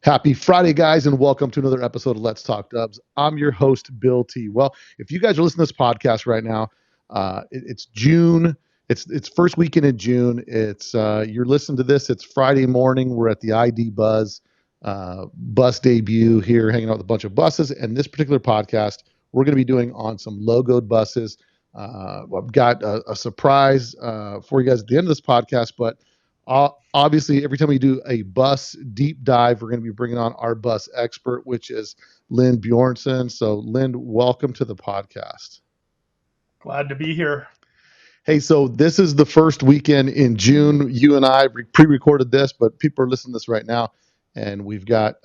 Happy Friday, guys, and welcome to another episode of Let's Talk Dubs. I'm your host, Bill T. Well, if you guys are listening to this podcast right now, it's June. It's first weekend in June. It's you're listening to this. It's Friday morning. We're at the ID Buzz bus debut here, hanging out with a bunch of buses. And this particular podcast, we're going to be doing on some logoed buses. I've got a surprise for you guys at the end of this podcast, but obviously, every time we do a bus deep dive, we're going to be bringing on our bus expert, which is Lynn Bjornsen. So, Lynn, welcome to the podcast. Glad to be here. Hey, so this is the first weekend in June. You and I pre-recorded this, but people are listening to this right now, and we decided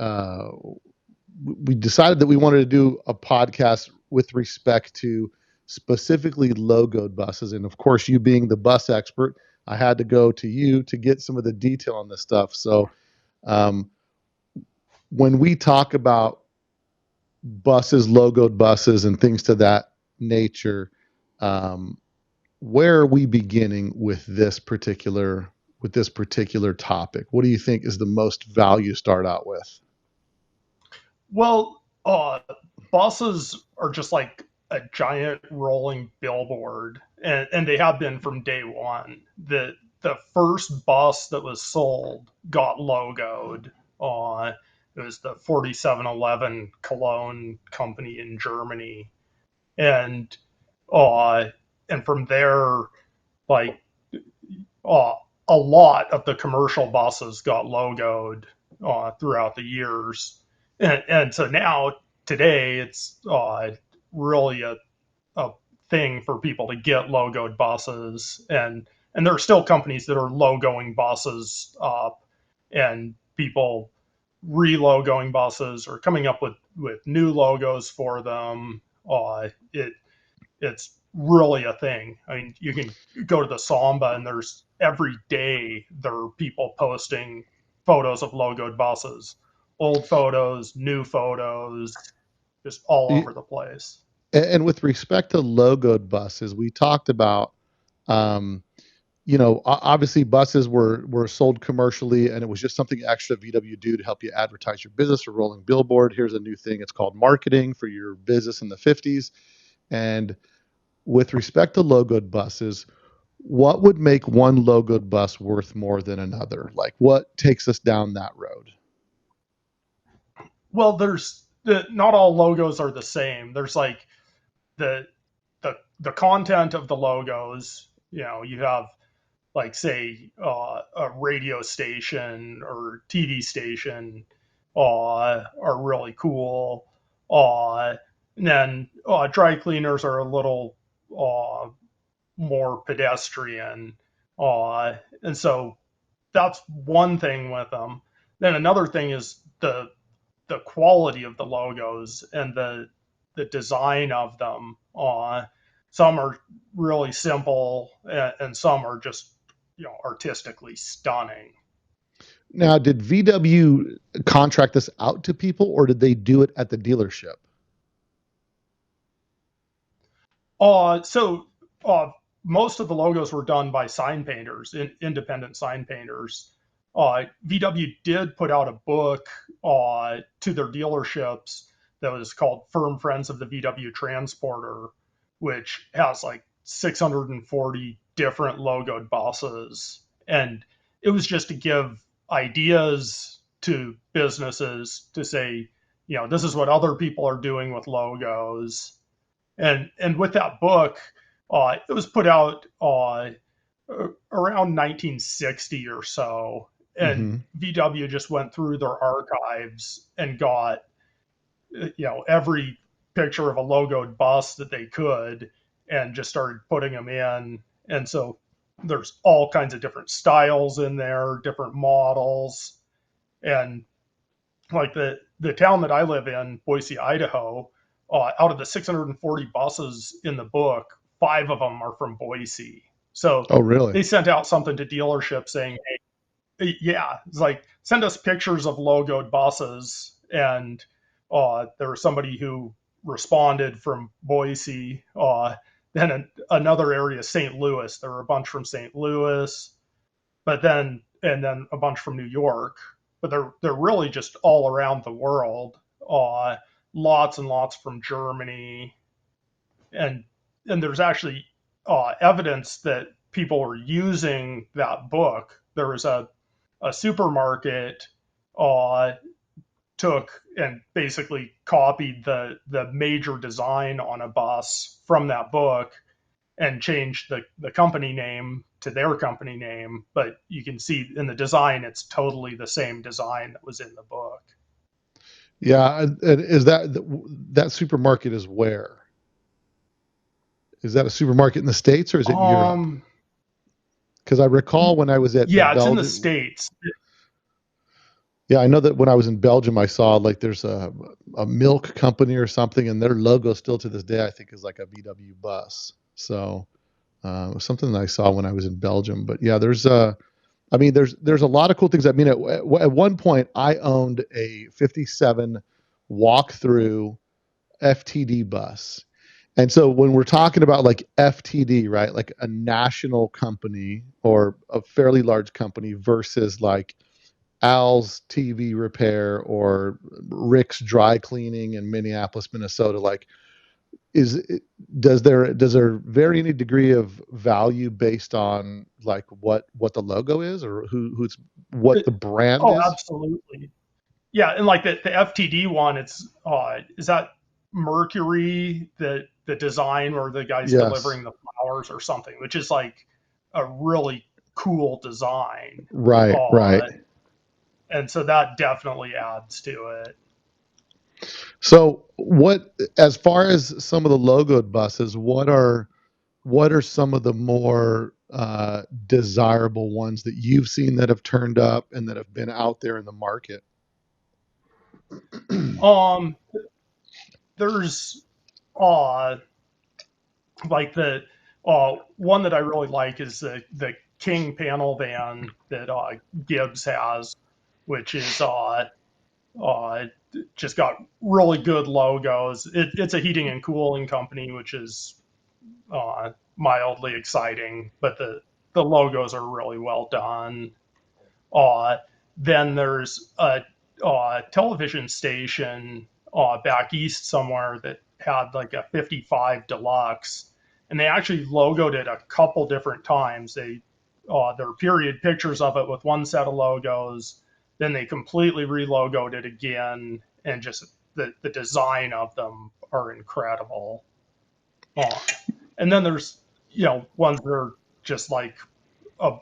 that we wanted to do a podcast with respect to specifically logoed buses, and of course, you being the bus expert, I had to go to you to get some of the detail on this stuff. So when we talk about buses, logoed buses, and things to that nature, where are we beginning with this particular topic? What do you think is the most value to start out with? Well, buses are just like a giant rolling billboard, and they have been from day one. The first bus that was sold got logoed. It was the 4711 Cologne company in Germany, and from there, like a lot of the commercial buses got logoed throughout the years, and so now today it's really a thing for people to get logoed buses, and there are still companies that are logoing buses up, and people re-logoing buses or coming up with new logos for them. It's really a thing. I mean, you can go to the Samba, and there's every day there are people posting photos of logoed buses, old photos, new photos, just all over the place. And with respect to logoed buses, we talked about, obviously buses were sold commercially, and it was just something extra VW do to help you advertise your business, a rolling billboard. Here's a new thing. It's called marketing for your business in the 50s. And with respect to logoed buses, what would make one logoed bus worth more than another? Like, what takes us down that road? Well, not all logos are the same. There's like the content of the logos. You have, like, say, a radio station or TV station are really cool. And then dry cleaners are a little more pedestrian. And so that's one thing with them. Then another thing is the quality of the logos and the design of them. Some are really simple, and some are just artistically stunning. Now, did VW contract this out to people, or did they do it at the dealership? So most of the logos were done by sign painters, independent sign painters. VW did put out a book to their dealerships that was called Firm Friends of the VW Transporter, which has like 640 different logoed buses. And it was just to give ideas to businesses to say, this is what other people are doing with logos. And with that book, it was put out around 1960 or so. And VW just went through their archives and got, every picture of a logoed bus that they could, and just started putting them in. And so there's all kinds of different styles in there, different models. And like the town that I live in, Boise, Idaho, out of the 640 buses in the book, 5 of them are from Boise. So Oh, really? They sent out something to dealerships saying, hey, yeah, it's like, send us pictures of logoed buses. And there was somebody who responded from Boise. Then another area, St. Louis. There were a bunch from St. Louis, and then a bunch from New York. but they're really just all around the world. Uh, Lots and lots from Germany, and there's actually evidence that people were using that book. There was a supermarket uh, took and basically copied the major design on a bus from that book and changed the company name to their company name. But you can see in the design, it's totally the same design that was in the book. Yeah, and is that supermarket is where? Is that a supermarket in the States or is it in Europe? Um, Because I recall when I was at yeah, it's in the Belgium. States. Yeah, I know that when I was in Belgium, I saw like there's a milk company or something, and their logo still to this day I think is like a VW bus. So it was something that I saw when I was in Belgium. But yeah, I mean, there's a lot of cool things. I mean, at one point, I owned a '57 walk-through FTD bus, and so when we're talking about like FTD, right, like a national company or a fairly large company versus like Al's TV repair or Rick's dry cleaning in Minneapolis, Minnesota, like is does there vary any degree of value based on like what the logo is or who's what the brand Oh, is? absolutely. Yeah, and like the FTD one, it's is that Mercury, the design or the guys Yes. delivering the flowers or something, which is like a really cool design. Right, right. Uh, and so that definitely adds to it. So what as far as some of the logoed buses, what are some of the more desirable ones that you've seen that have turned up and that have been out there in the market? Um, there's uh like the one that I really like is the King panel van that Gibbs has, which is uh, just got really good logos. It's a heating and cooling company, which is mildly exciting, but the logos are really well done. Uh, then there's a television station back east somewhere that had like a 55 Deluxe, and they actually logoed it a couple different times. There are period pictures of it with one set of logos, then they completely relogoed it again, and just the design of them are incredible. Uh, and then there's ones that are just like a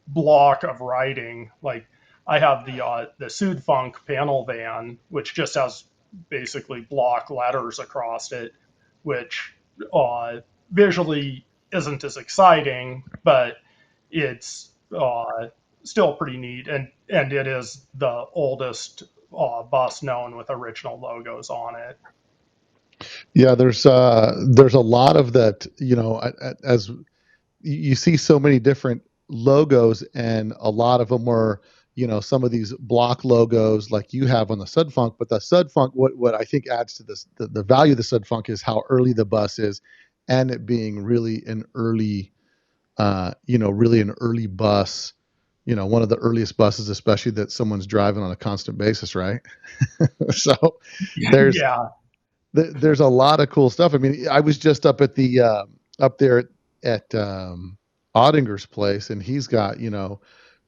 block of writing. Like I have the Sud Funk panel van, which just has basically block letters across it, which visually isn't as exciting, but it's still pretty neat, and it is the oldest bus known with original logos on it. Yeah, there's a lot of that, as you see so many different logos and a lot of them are, some of these block logos like you have on the Sudfunk, but the Sudfunk, what I think adds to this, the value of the Sudfunk is how early the bus is and it being really an early, really an early bus, one of the earliest buses, especially that someone's driving on a constant basis, right? So there's, Yeah. there's a lot of cool stuff. I mean, I was just up at the up there at Ottinger's place, and he's got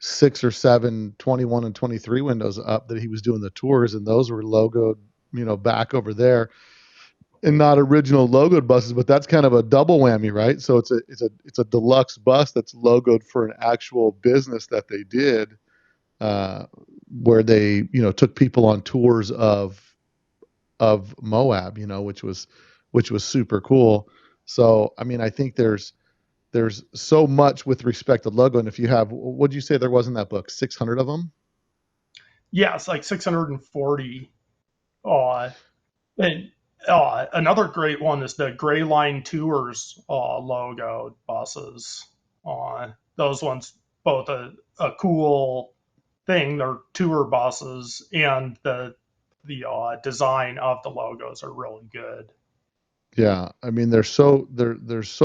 6 or 7 21 and 23 windows up that he was doing the tours, and those were logoed, back over there, and not original logoed buses, but that's kind of a double whammy, right? So it's a deluxe bus that's logoed for an actual business that they did, uh, where they took people on tours of Moab, which was super cool. So I mean, I think there's so much with respect to logo, and if you have, what did you say there was in that book? 600 of them. Yeah, it's like 640. Uh, and another great one is the Gray Line Tours logo buses. Those ones, both a cool thing. They're tour buses, and the design of the logos are really good. Yeah, I mean, there's so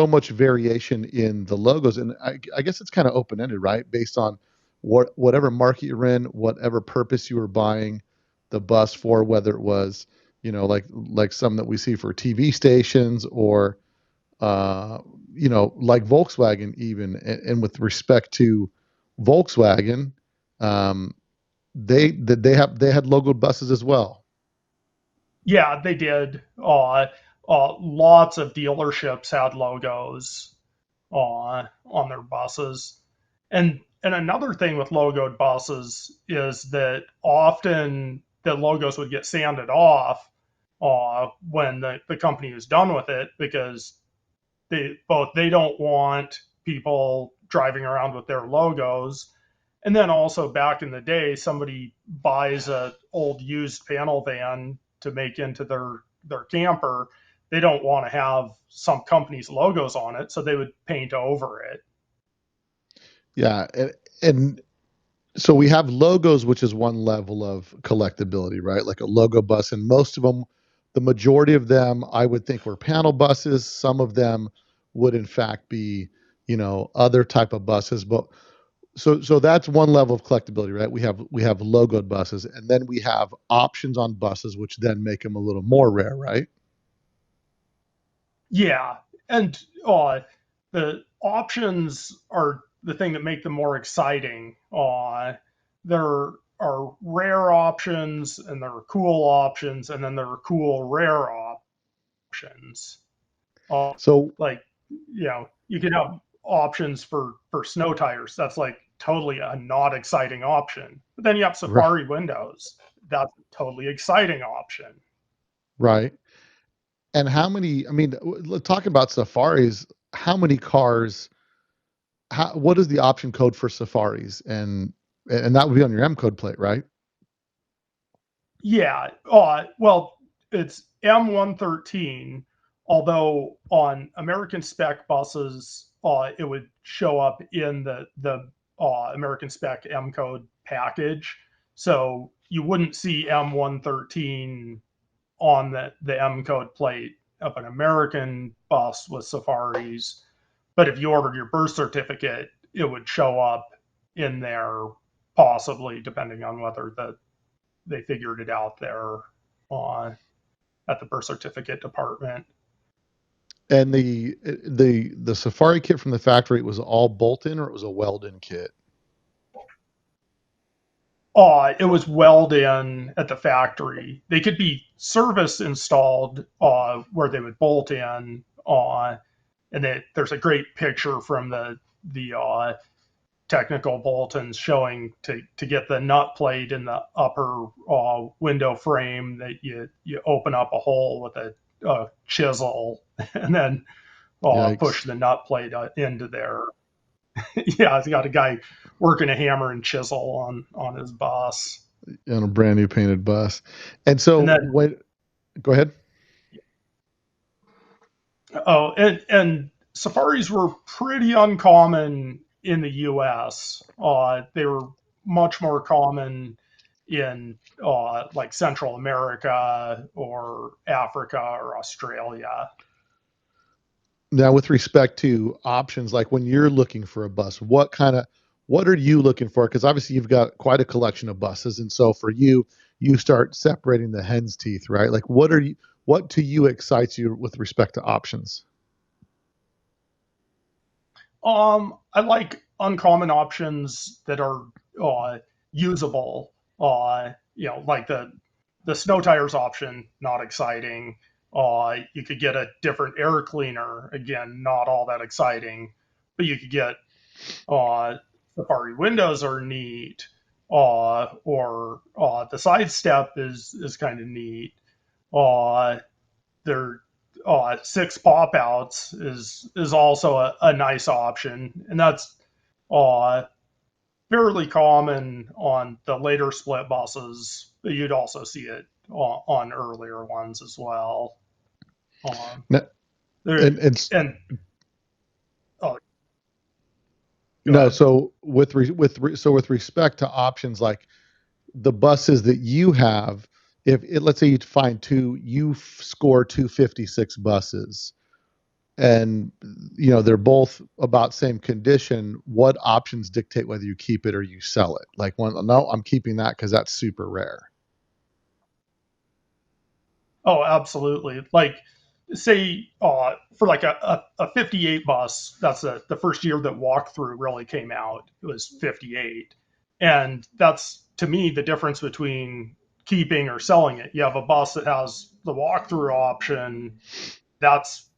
much variation in the logos, and I guess it's kind of open ended, right? Based on whatever market you're in, whatever purpose you were buying the bus for, whether it was, like some that we see for TV stations or, uh, like Volkswagen even. And with respect to Volkswagen, um, they had logoed buses as well. Yeah, they did. Lots of dealerships had logos on their buses. And another thing with logoed buses is that often the logos would get sanded off when the company is done with it, because they don't want people driving around with their logos. And then also back in the day, somebody buys a old used panel van to make into their camper. They don't want to have some company's logos on it, so they would paint over it. Yeah, and so we have logos, which is one level of collectability, right? Like a logo bus, and most of them, the majority of them, I would think were panel buses. Some of them would, in fact, be, other type of buses. But so that's one level of collectability, right? We have logoed buses, and then we have options on buses, which then make them a little more rare, right? Yeah, and the options are the thing that make them more exciting. There are rare options, and there are cool options, and then there are cool rare options. Uh, So like, you can have options for snow tires. That's like totally a not exciting option. But then you have right, safari windows. That's a totally exciting option. right. And how many? I mean, talking about safaris, how many cars? What is the option code for safaris? And that would be on your M code plate, right? Yeah. Well, it's M113, although on American spec buses, it would show up in the American spec M code package. So you wouldn't see M113 on the M code plate of an American bus with safaris. But if you ordered your birth certificate, it would show up in there, possibly, depending on whether they figured it out there on at the birth certificate department. And the safari kit from the factory, it was all bolt-in or it was a weld-in kit? It was weld in at the factory. They could be service installed where they would bolt in. And there's a great picture from the technical bulletins showing to get the nut plate in the upper window frame, that you open up a hole with a chisel and then push Yikes. the nut plate into there. Yeah, it's got a guy working a hammer and chisel on his bus. On a brand new painted bus. And And so then when go ahead. and safaris were pretty uncommon in the U.S. They were much more common in like Central America or Africa or Australia. Now, with respect to options, like when you're looking for a bus, what are you looking for? Because obviously you've got quite a collection of buses, and so for you, you start separating the hen's teeth, right? Like what to you excites you with respect to options? I like uncommon options that are usable. Like the snow tires option, not exciting. You could get a different air cleaner. Again, not all that exciting, but you could get uh, Safari windows are neat. Or the side step is kind of neat. Uh, there six pop outs is also a nice option, and that's uh, fairly common on the later split buses, but you'd also see it on earlier ones as well. Um, No, there and and oh, go no, ahead. so with respect to options, like the buses that you have, if let's say you find two, you score 256 buses. and they're both about same condition, what options dictate whether you keep it or you sell it? Like, one, no, I'm keeping that because that's super rare. Oh, absolutely. Like, say, for like a 58 bus, that's the first year that walkthrough really came out. It was 58. And that's, to me, the difference between keeping or selling it. You have a bus that has the walkthrough option, that's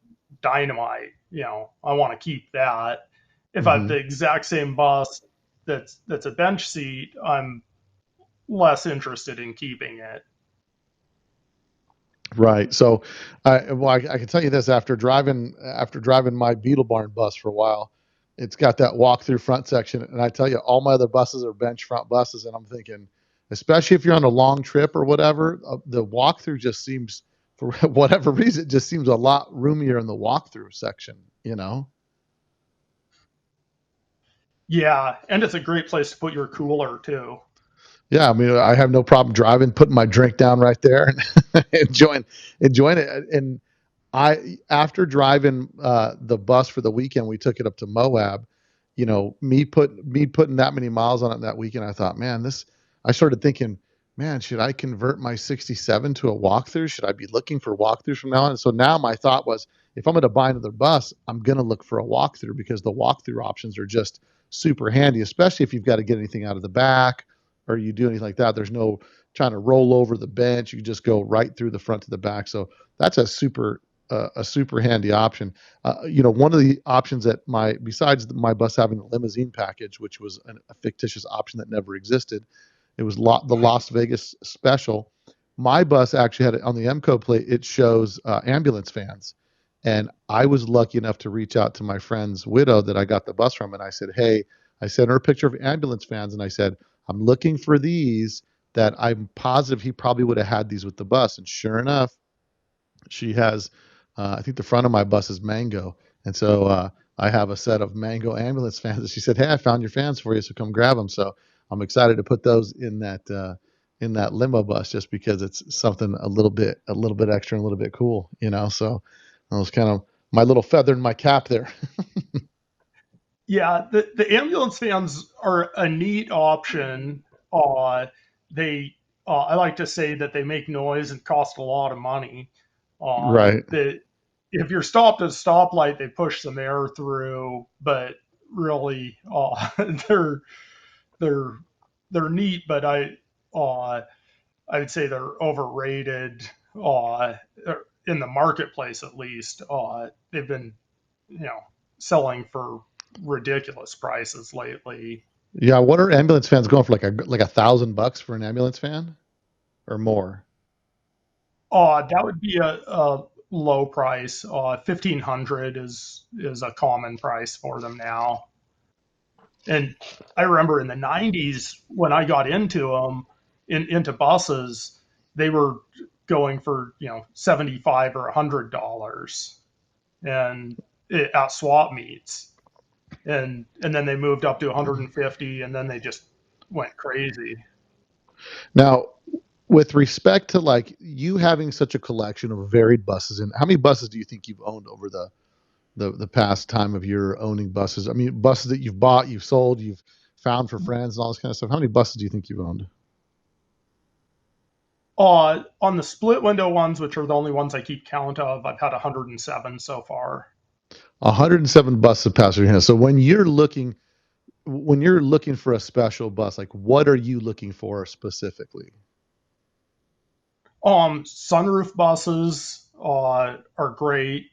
dynamite. I want to keep that. If I have Hmm. the exact same bus that's a bench seat, I'm less interested in keeping it. Right. So, I can tell you this: after driving my Beetle Barn bus for a while, it's got that walk-through front section, and I tell you, all my other buses are bench front buses, and I'm thinking, especially if you're on a long trip or whatever, the walk-through just seems, for whatever reason, it just seems a lot roomier in the walk-through section. Yeah, and it's a great place to put your cooler too. Yeah, I mean, I have no problem driving, putting my drink down right there, and enjoying it. And after driving the bus for the weekend, we took it up to Moab. Me putting that many miles on it that weekend, I thought, man, this. I started thinking, man, should I convert my '67 to a walkthrough? Should I be looking for walkthroughs from now on? And so now my thought was, if I'm going to buy another bus, I'm going to look for a walkthrough because the walkthrough options are just super handy, especially if you've got to get anything out of the back or you do anything like that. There's no trying to roll over the bench. You just go right through the front to the back. So that's a super handy option. One of the options that besides my bus having the limousine package, which was a fictitious option that never existed, it was the Las Vegas special. My bus actually had it on the MCO plate. It shows ambulance fans, and I was lucky enough to reach out to my friend's widow that I got the bus from, and I said, "Hey," I sent her a picture of ambulance fans, and I said, "I'm looking for these." That I'm positive he probably would have had these with the bus, and sure enough, she has. I think the front of my bus is mango, and so I have a set of mango ambulance fans. And she said, "Hey, I found your fans for you, so come grab them." So I'm excited to put those in that limo bus just because it's something a little bit extra and a little bit cool. So that was kind of my little feather in my cap there. Yeah, the ambulance vans are a neat option. They I like to say that they make noise and cost a lot of money. Right. The If you're stopped at a stoplight, they push some air through, but really, they're they're they're neat. But uh, I would say they're overrated. In the marketplace, at least, they've been you know selling for ridiculous prices lately. Yeah. What are ambulance fans going for? Like $1,000 for an ambulance fan or more? That would be a low price. 1,500 is a common price for them now. And I remember in the '90s when I got into them, into buses, they were going for 75 or $100, and at swap meets, and then they moved up to 150, and then they just went crazy. Now, with respect to like you having such a collection of varied buses, and how many buses do you think you've owned over the past time of your owning buses? I mean, buses that you've bought, you've sold, you've found for friends, and all this kind of stuff. How many buses do you think you've owned? On the split window ones, which are the only ones I keep count of, I've had 107 so far. 107 buses pass through your hands. So when you're looking for a special bus, like what are you looking for specifically? Sunroof buses are great.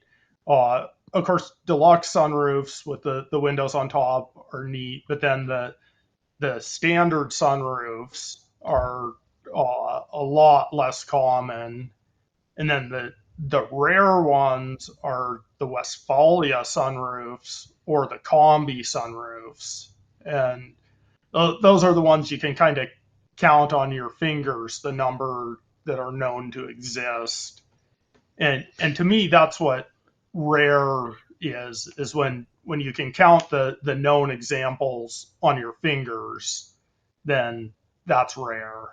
Of course, deluxe sunroofs with the windows on top are neat, but then the standard sunroofs are a lot less common. And then the rare ones are the Westphalia sunroofs or the Combi sunroofs, and those are the ones you can kind of count on your fingers the number that are known to exist. And to me, that's what rare is when you can count the known examples on your fingers, then that's rare.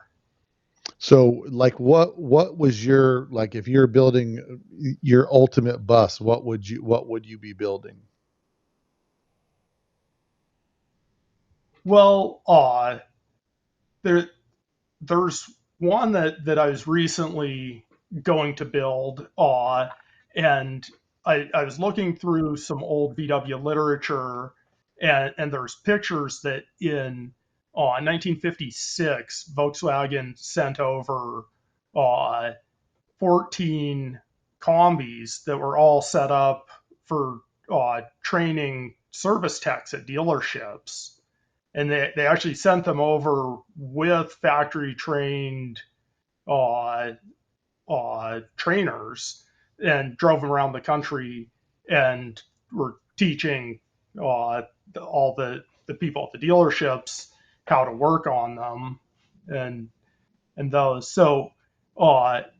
So, like, what was your like if you're building your ultimate bus, what would you be building? Well, there there's one that I was recently going to build, and I was looking through some old VW literature, and there's pictures that in 1956 Volkswagen sent over uh, 14 combis that were all set up for training service techs at dealerships, and they actually sent them over with factory trained uh, trainers and drove them around the country and were teaching all the people at the dealerships how to work on them and those. So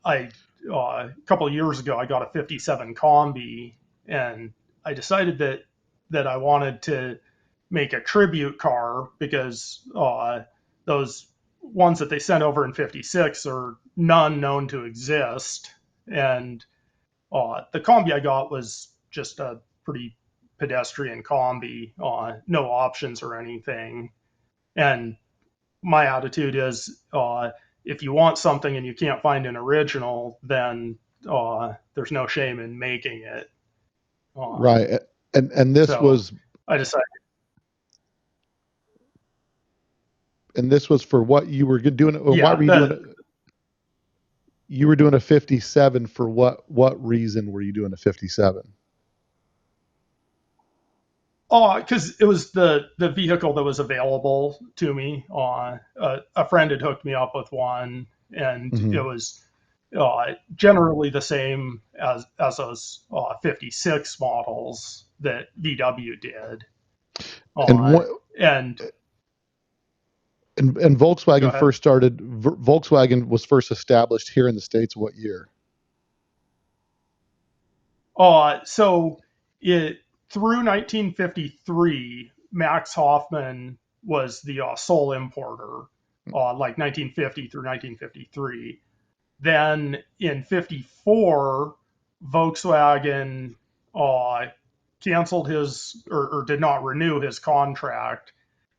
I a couple of years ago I got a 57 combi, and I decided that I wanted to make a tribute car because those ones that they sent over in 56 are none known to exist. And the combi I got was just a pretty pedestrian combi, no options or anything. And my attitude is if you want something and you can't find an original, then there's no shame in making it. Uh, Right. And this so was I decided, and this was for what you were doing. Why yeah, were you doing it? You were doing a 57 for what reason were you doing a 57? because it was the vehicle that was available to me. A friend had hooked me up with one, and it Hmm. was generally the same as those 56 models that VW did. And Uh, what and and Go Volkswagen ahead. first started. Volkswagen was first established here in the States. What year? So it through 1953, Max Hoffman was the sole importer, like 1950 through 1953. Then in 54, Volkswagen uh, canceled his or did not renew his contract,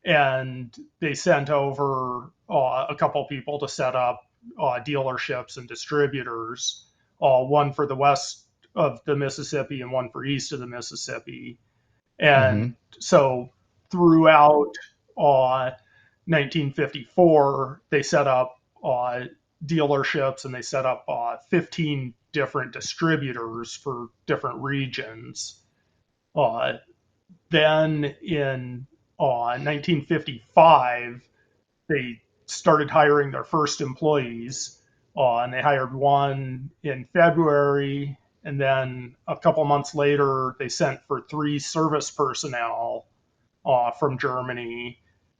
and they sent over a couple people to set up dealerships and distributors, one for the west of the Mississippi and one for east of the Mississippi. Hmm. And so throughout 1954, they set up dealerships and they set up 15 different distributors for different regions. Uh, then in 1955, they started hiring their first employees, and they hired one in February, and then a couple months later, they sent for 3 service personnel from Germany,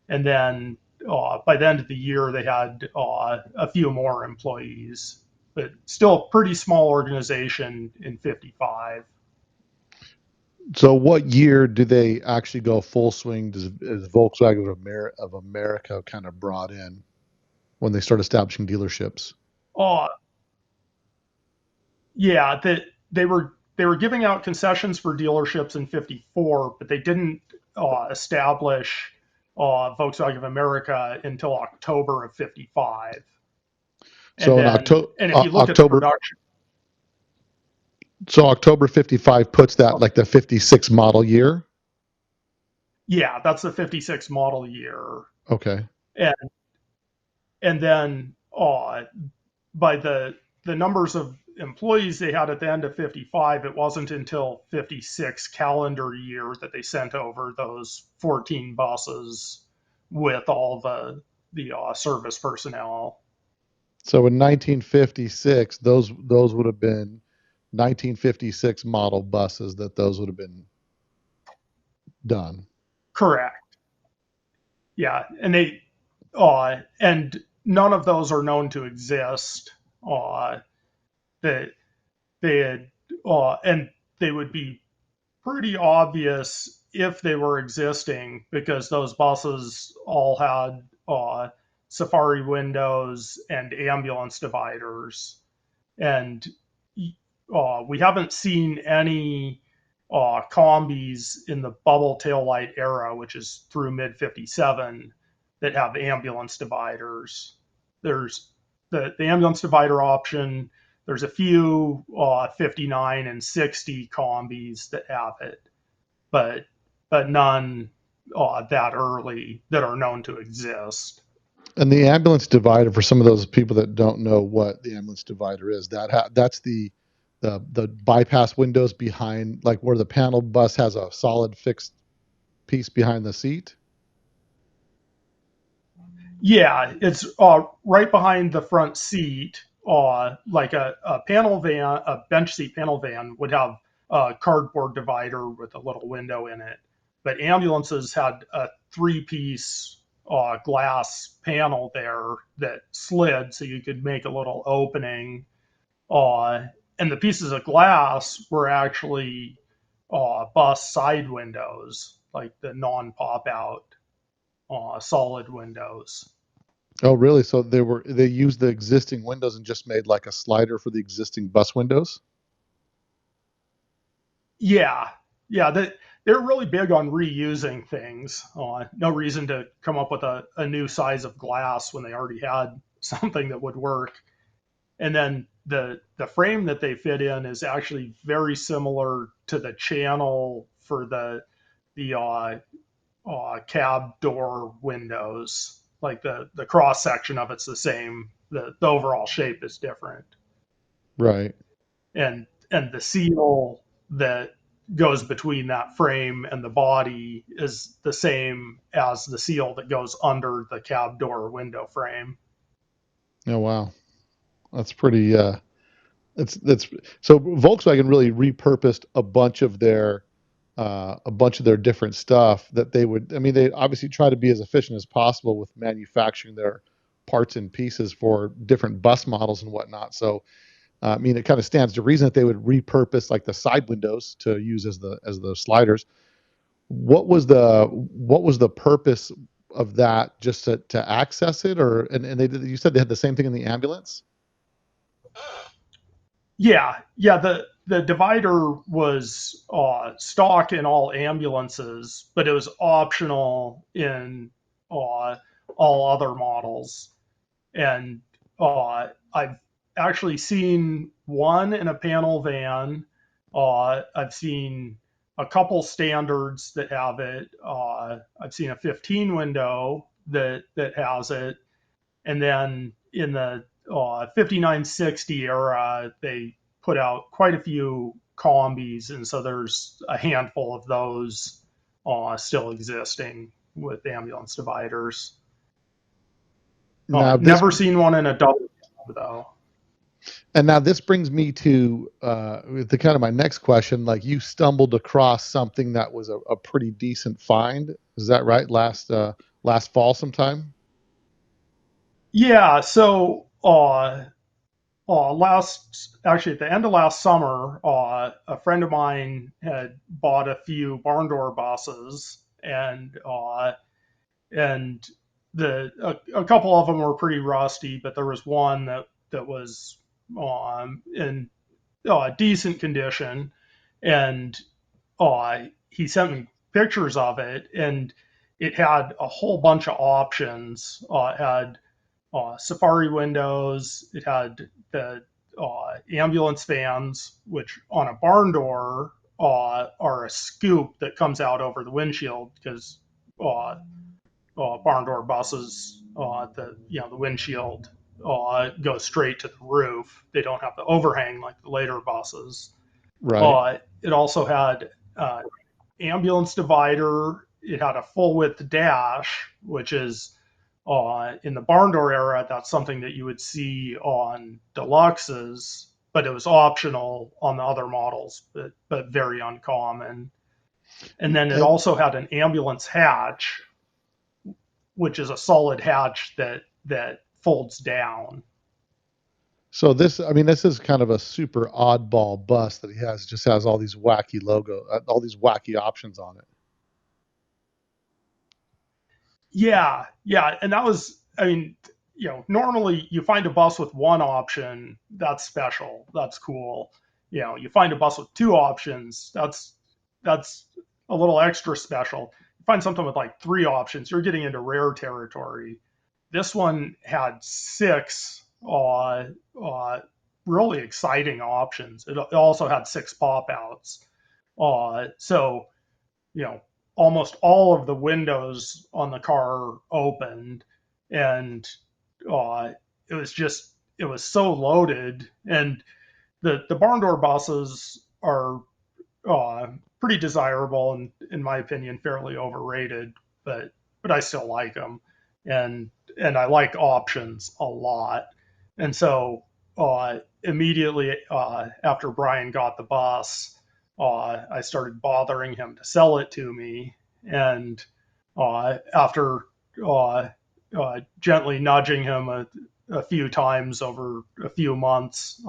and then by the end of the year, they had a few more employees, but still a pretty small organization in 55. So, what year do they actually go full swing? Is Volkswagen of America kind of brought in when they start establishing dealerships? Uh, yeah, that they were giving out concessions for dealerships in 54, but they didn't establish Volkswagen of America until October of 55. And So in then, October, and if you look at the October, production, so October 55 puts that like the 56 model year. yeah, that's the 56 model year. Okay. And then by the numbers of employees they had at the end of 55, it wasn't until 56 calendar year that they sent over those 14 buses with all the service personnel. So in 1956, those would have been 1956 model buses that those would have been done. Correct. Yeah, and none of those are known to exist. That they had and they would be pretty obvious if they were existing because those buses all had safari windows, and ambulance dividers. And we haven't seen any combis in the bubble taillight era, which is through mid 57, that have ambulance dividers. There's the ambulance divider option. There's a few 59 and 60 combis that have it, but none that early that are known to exist. And the ambulance divider, for some of those people that don't know what the ambulance divider is, that's the bypass windows behind, like where the panel bus has a solid fixed piece behind the seat. Yeah, it's right behind the front seat. Like a panel van, a bench seat panel van would have a cardboard divider with a little window in it. But ambulances had a three-piece glass panel there that slid, so you could make a little opening. And the pieces of glass were actually bus side windows, like the non-pop out solid windows. Oh, really? So they used the existing windows and just made like a slider for the existing bus windows? Yeah, yeah, they're really big on reusing things. No reason to come up with a new size of glass when they already had something that would work. And then the frame that they fit in is actually very similar to the channel for the cab door windows. Like the cross section of it's the same. The overall shape is different. Right. And the seal that goes between that frame and the body is the same as the seal that goes under the cab door window frame. Oh, wow. That's pretty it's so Volkswagen really repurposed a bunch of their different stuff that they would, I mean, they obviously try to be as efficient as possible with manufacturing their parts and pieces for different bus models and whatnot. So I mean, it kind of stands to reason that they would repurpose like the side windows to use as the sliders. What was the purpose of that? Just to access it, or and you said they had the same thing in the ambulance? Yeah. The divider was stock in all ambulances, but it was optional in uh, all other models. And I've actually seen one in a panel van. I've seen a couple standards that have it. I've seen a 15 window that has it, and then in the 5960 era, they put out quite a few combis, and so there's a handful of those still existing with ambulance dividers. Now this Never seen one in a double cab though. now this brings me to kind of my next question. Like, you stumbled across something that was a pretty decent find. Is that right? Last fall sometime? Yeah, so last actually at the end of last summer, a friend of mine had bought a few barn door buses, and a couple of them were pretty rusty, but there was one that was in decent condition, and he sent me pictures of it, and it had a whole bunch of options. It had safari windows. It had the ambulance fans, which on a barn door are a scoop that comes out over the windshield because uh, barn door buses, the windshield goes straight to the roof. They don't have the overhang like the later buses. Right. It also had ambulance divider. It had a full width dash, which is in the barn door era, that's something that you would see on deluxes, but it was optional on the other models, but very uncommon. And then it And also had an ambulance hatch, which is a solid hatch that folds down. so I mean, this is kind of a super oddball bus that he has. Just has all these wacky options on it. Yeah, and that was I mean, normally you find a bus with one option, that's special, that's cool. You find a bus with two options, that's a little extra special. You find something with like three options, you're getting into rare territory. This one had six really exciting options. It also had six pop outs. So, you know, almost all of the windows on the car opened, and uh, it was so loaded. And the barn door buses are uh, pretty desirable and, in my opinion, fairly overrated, but I still like them, and I like options a lot. And so immediately after Brian got the bus, I started bothering him to sell it to me, and after gently nudging him a few times over a few months,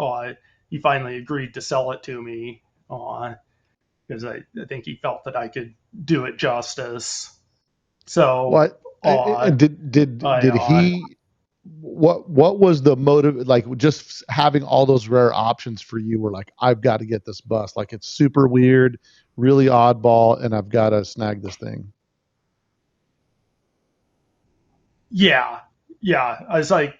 he finally agreed to sell it to me. Because I think he felt that I could do it justice. So What did I he? What was the motive? Like just having all those rare options for you were like, I've got to get this bus. Like it's super weird, really oddball, and I've got to snag this thing. yeah, I was like,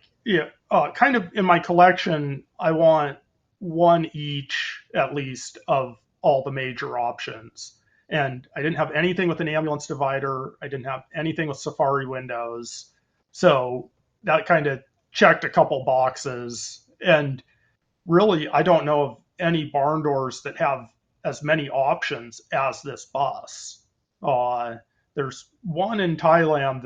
kind of in my collection, I want one each at least of all the major options. And I didn't have anything with an ambulance divider. I didn't have anything with Safari windows. So that kind of checked a couple boxes. And really, I don't know of any barn doors that have as many options as this bus. Uh, there's one in Thailand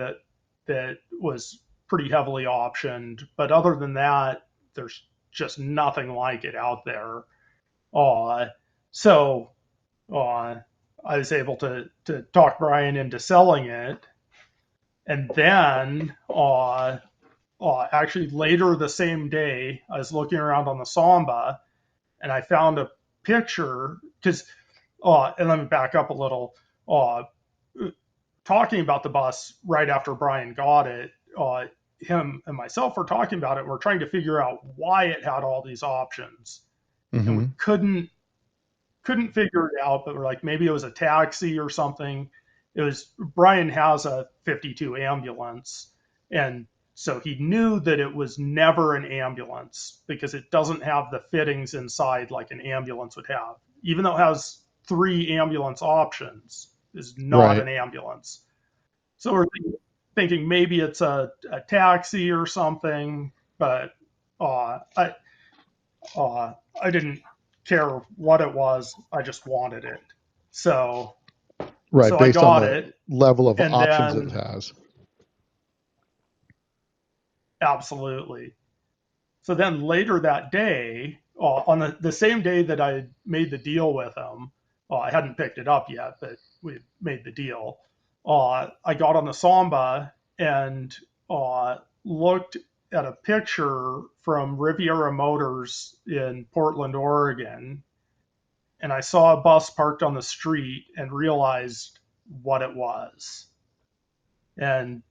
that was pretty heavily optioned, but other than that, there's just nothing like it out there. Uh, so uh, I was able to talk Brian into selling it, and then actually later the same day, I was looking around on the Samba, and I found a picture because, and let me back up a little. Uh, Talking about the bus right after Brian got it, him and myself were talking about it. We're trying to figure out why it had all these options, and we Hmm. couldn't figure it out. But we're like, maybe it was a taxi or something. It was Brian has a 52 ambulance, and so he knew that it was never an ambulance because it doesn't have the fittings inside like an ambulance would have. Even though it has three ambulance options, is not Right. an ambulance. So we're thinking maybe it's a taxi or something, but uh, I I didn't care what it was. I just wanted it. So Right. I Based on got the it, level of and options it then has. absolutely. So then later that day, on the same day that I made the deal with him, I hadn't picked it up yet, but we made the deal. I got on the Samba and looked at a picture from Riviera Motors in Portland, Oregon, and I saw a bus parked on the street and realized what it was. And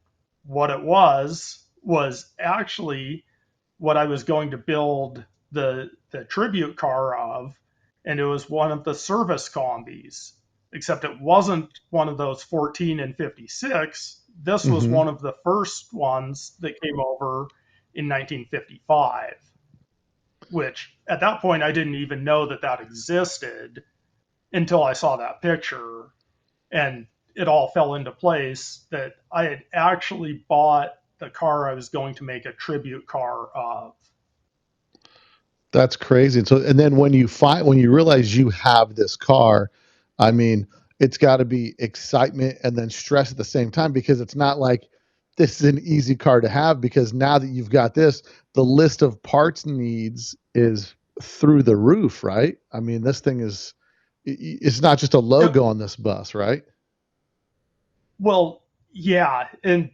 what it was actually what I was going to build the tribute car of, and it was one of the service combis. Except it wasn't one of those 14 and 56. This was Hmm. one of the first ones that came over in 1955, which at that point I didn't even know that that existed until I saw that picture, and it all fell into place that I had actually bought the car I was going to make a tribute car of. That's crazy. And so, and then when you realize you have this car, I mean, it's got to be excitement and then stress at the same time because it's not like this is an easy car to have because now that you've got this, the list of parts needs is through the roof, right? I mean, this thing is it's not just a It, logo on this bus, right? well, yeah, and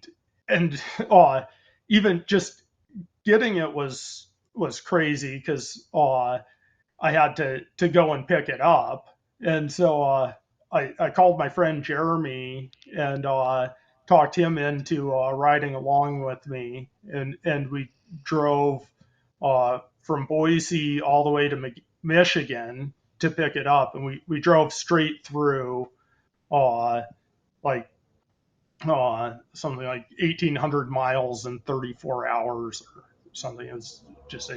uh, even just getting it was crazy because I had to go and pick it up, and so I called my friend Jeremy and talked him into riding along with me, and we drove from Boise all the way to Michigan to pick it up, and we drove straight through uh, like something like 1,800 miles in 34 hours or something. It was just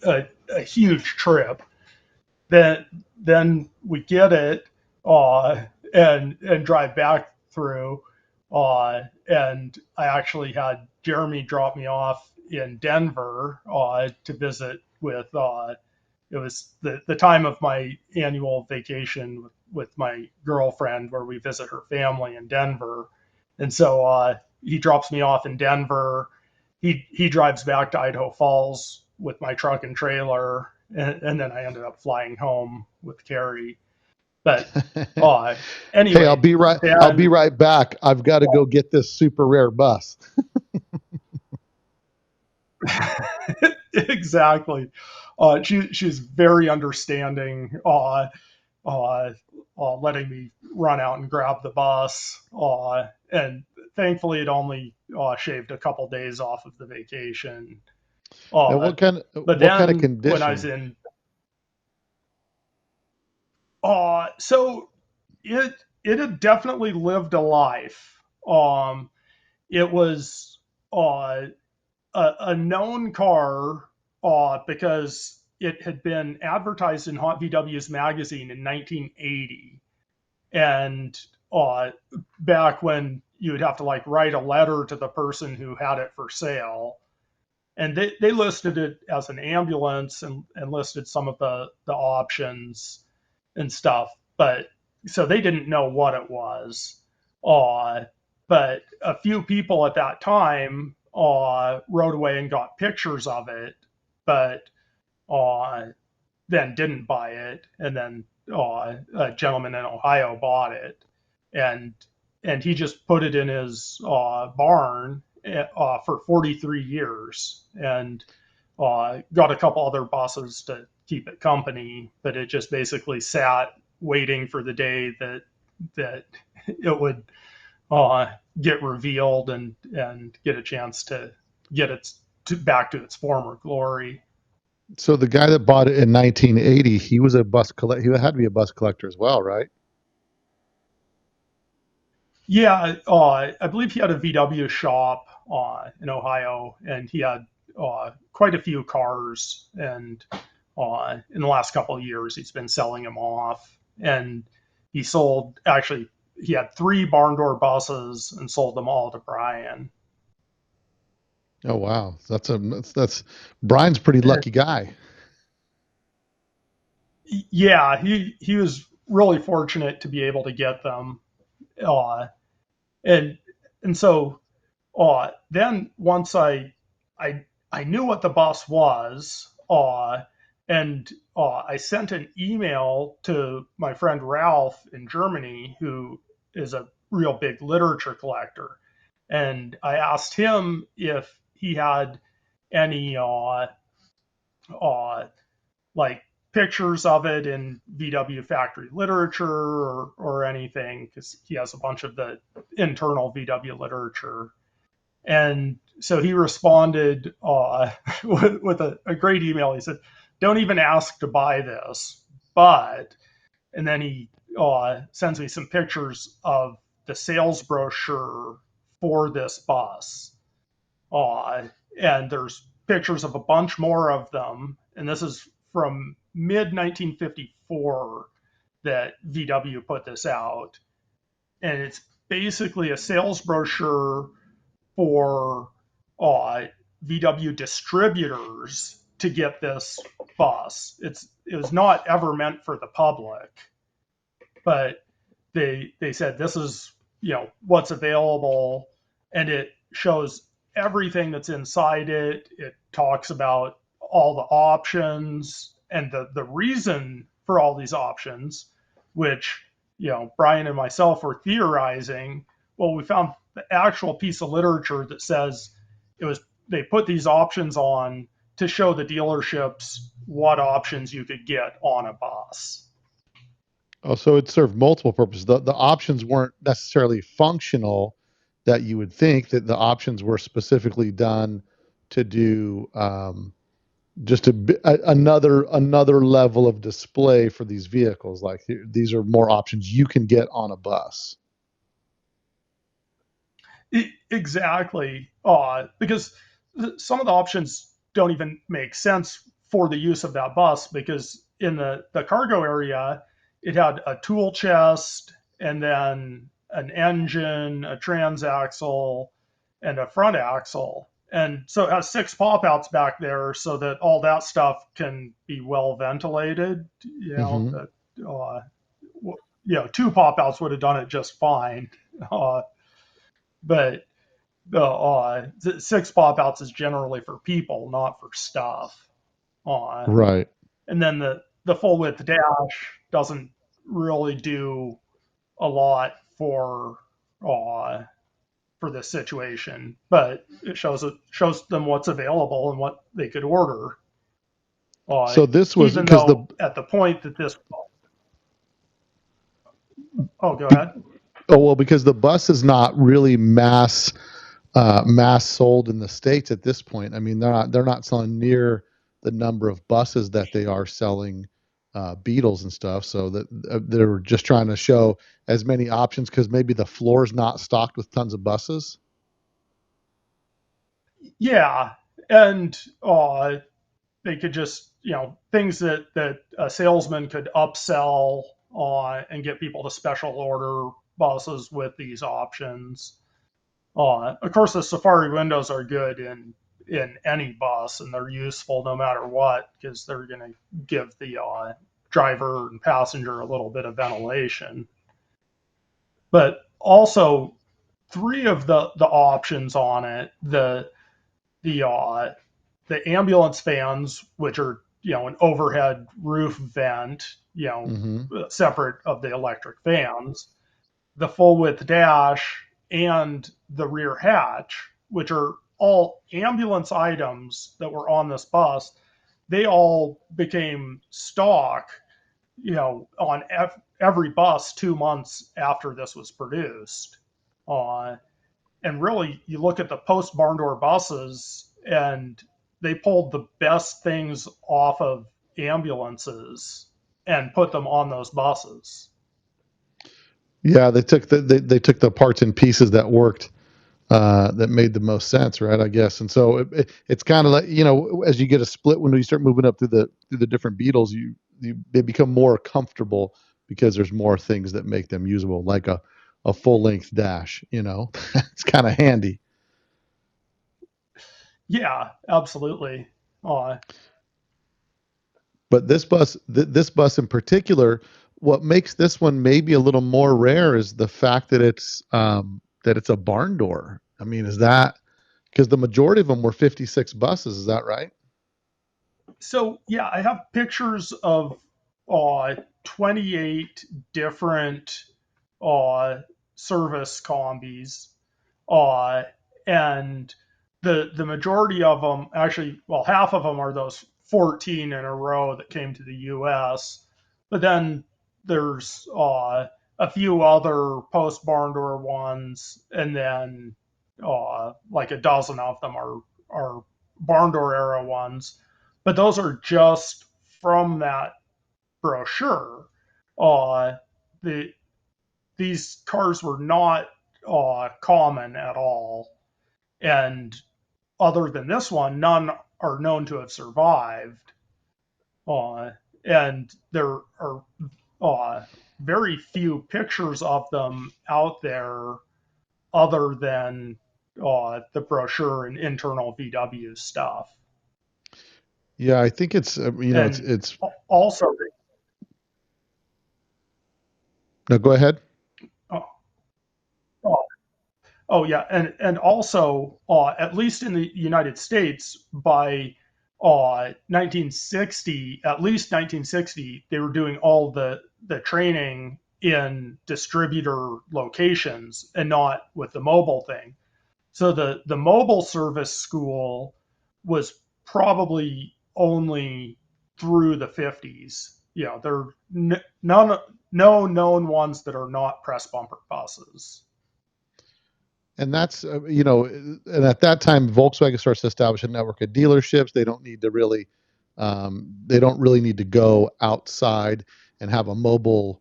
a huge trip. Then we get it and drive back through. And I actually had Jeremy drop me off in Denver to visit with. It was the time of my annual vacation with my girlfriend, where we visit her family in Denver, and so he drops me off in Denver. He drives back to Idaho Falls with my truck and trailer, and then I ended up flying home with Carrie. But Hey, anyway, I'll be then right back. I've got to go get this super rare bus. exactly, she's very understanding, letting me run out and grab the bus, and thankfully it only shaved a couple days off of the vacation. And Uh, but what kind of then when I was condition? in, so it it had definitely lived a life. It was uh, a known car because it had been advertised in Hot VW's magazine in 1980, and uh, back when you would have to like write a letter to the person who had it for sale, and they listed it as an ambulance and listed some of the options and stuff, but so they didn't know what it was. Uh, but a few people at that time rode away and got pictures of it, but uh, then didn't buy it, and then a gentleman in Ohio bought it, and and he just put it in his barn for 43 years, and got a couple other buses to keep it company, but it just basically sat waiting for the day that it would uh, get revealed and get a chance to get back to its former glory. So the guy that bought it in 1980, he was a bus collect. He had to be a bus collector as well, right? Yeah, I believe he had a VW shop in Ohio, and he had quite a few cars. And in the last couple of years, he's been selling them off. And he sold, actually, he had 3 barn door buses and sold them all to Brian. Oh wow, that's Brian's a pretty lucky guy. Yeah, he was really fortunate to be able to get them. Uh, and and so then once I knew what the bus was, and I sent an email to my friend Ralph in Germany, who is a real big literature collector, and I asked him if he had any uh, like pictures of it in VW factory literature or anything, because he has a bunch of the internal VW literature. And so he responded with a great email. He said, "Don't even ask to buy this, but," and then he sends me some pictures of the sales brochure for this bus. Uh, and there's pictures of a bunch more of them. And this is from mid 1954 that VW put this out. And it's basically a sales brochure for uh, VW distributors to get this bus. It was not ever meant for the public, but they said this is what's available, and it shows everything that's inside it. It talks about all the options and the reason for all these options, which Brian and myself were theorizing. Well, we found the actual piece of literature that says it was they put these options on to show the dealerships what options you could get on a bus. Oh, so it served multiple purposes. The options weren't necessarily functional. that you would think that the options were specifically done to do just another level of display for these vehicles. Like these are more options you can get on a bus. Exactly. Because some of the options don't even make sense for the use of that bus, because in the cargo area, it had a tool chest and then an engine, a transaxle, and a front axle. And so it has 6 pop outs back there so that all that stuff can be well ventilated. Mm-hmm. That, uh, 2 pop outs would have done it just fine. But the 6 pop outs is generally for people, not for stuff. Uh, Right. and then the full width dash doesn't really do a lot uh, for this situation, but it shows them what's available and what they could order. So this was Even because the though at the point that this, oh, go ahead. oh well, because the bus is not really mass sold in the States at this point. I mean, they're not selling near the number of buses that they are selling Beetles and stuff. So that they're just trying to show as many options because maybe the floor's not stocked with tons of buses. Yeah, and they could just things that a salesman could upsell and get people to special order buses with these options. Of course, the Safari windows are good in any bus, and they're useful no matter what, because they're going to give the driver and passenger a little bit of ventilation. But also, three of the options on it, the the ambulance fans, which are an overhead roof vent, Mm-hmm. separate of the electric fans, the full width dash, and the rear hatch, which are all ambulance items that were on this bus. They all became stock, on every bus 2 months after this was produced. Uh, and really, you look at the post barn door buses, and they pulled the best things off of ambulances and put them on those buses. Yeah, they took the parts and pieces that worked that made the most sense, right? I guess, and so it's kind of like as you get a split window, you start moving up through the different Beetles, they become more comfortable because there's more things that make them usable, like a full length dash. It's kind of handy. Yeah, absolutely. Uh, But this bus in particular, what makes this one maybe a little more rare is the fact that it's a barn door. I mean, is that because the majority of them were 56 buses? Is that right? so yeah, I have pictures of 28 different uh, service combis, uh, and the majority of them, actually, well, half of them are those 14 in a row that came to the U.S. But then there's a few other post barn door ones, and then like a dozen of them are barn door era ones. But those are just from that brochure. Uh, the These cars were not common at all, and other than this one, none are known to have survived. Uh, and there are uh, very few pictures of them out there other than the brochure and internal VW stuff. Yeah, I think it's And also, no. Go ahead. uh, oh yeah, and also, at least in the United States, by 1960, at least 1960, they were doing all the training in distributor locations and not with the mobile thing. So the mobile service school was probably only through the 50s. There are no known ones that are not press bumper buses. And that's and at that time Volkswagen starts to establish a network of dealerships. They don't really need to go outside and have a mobile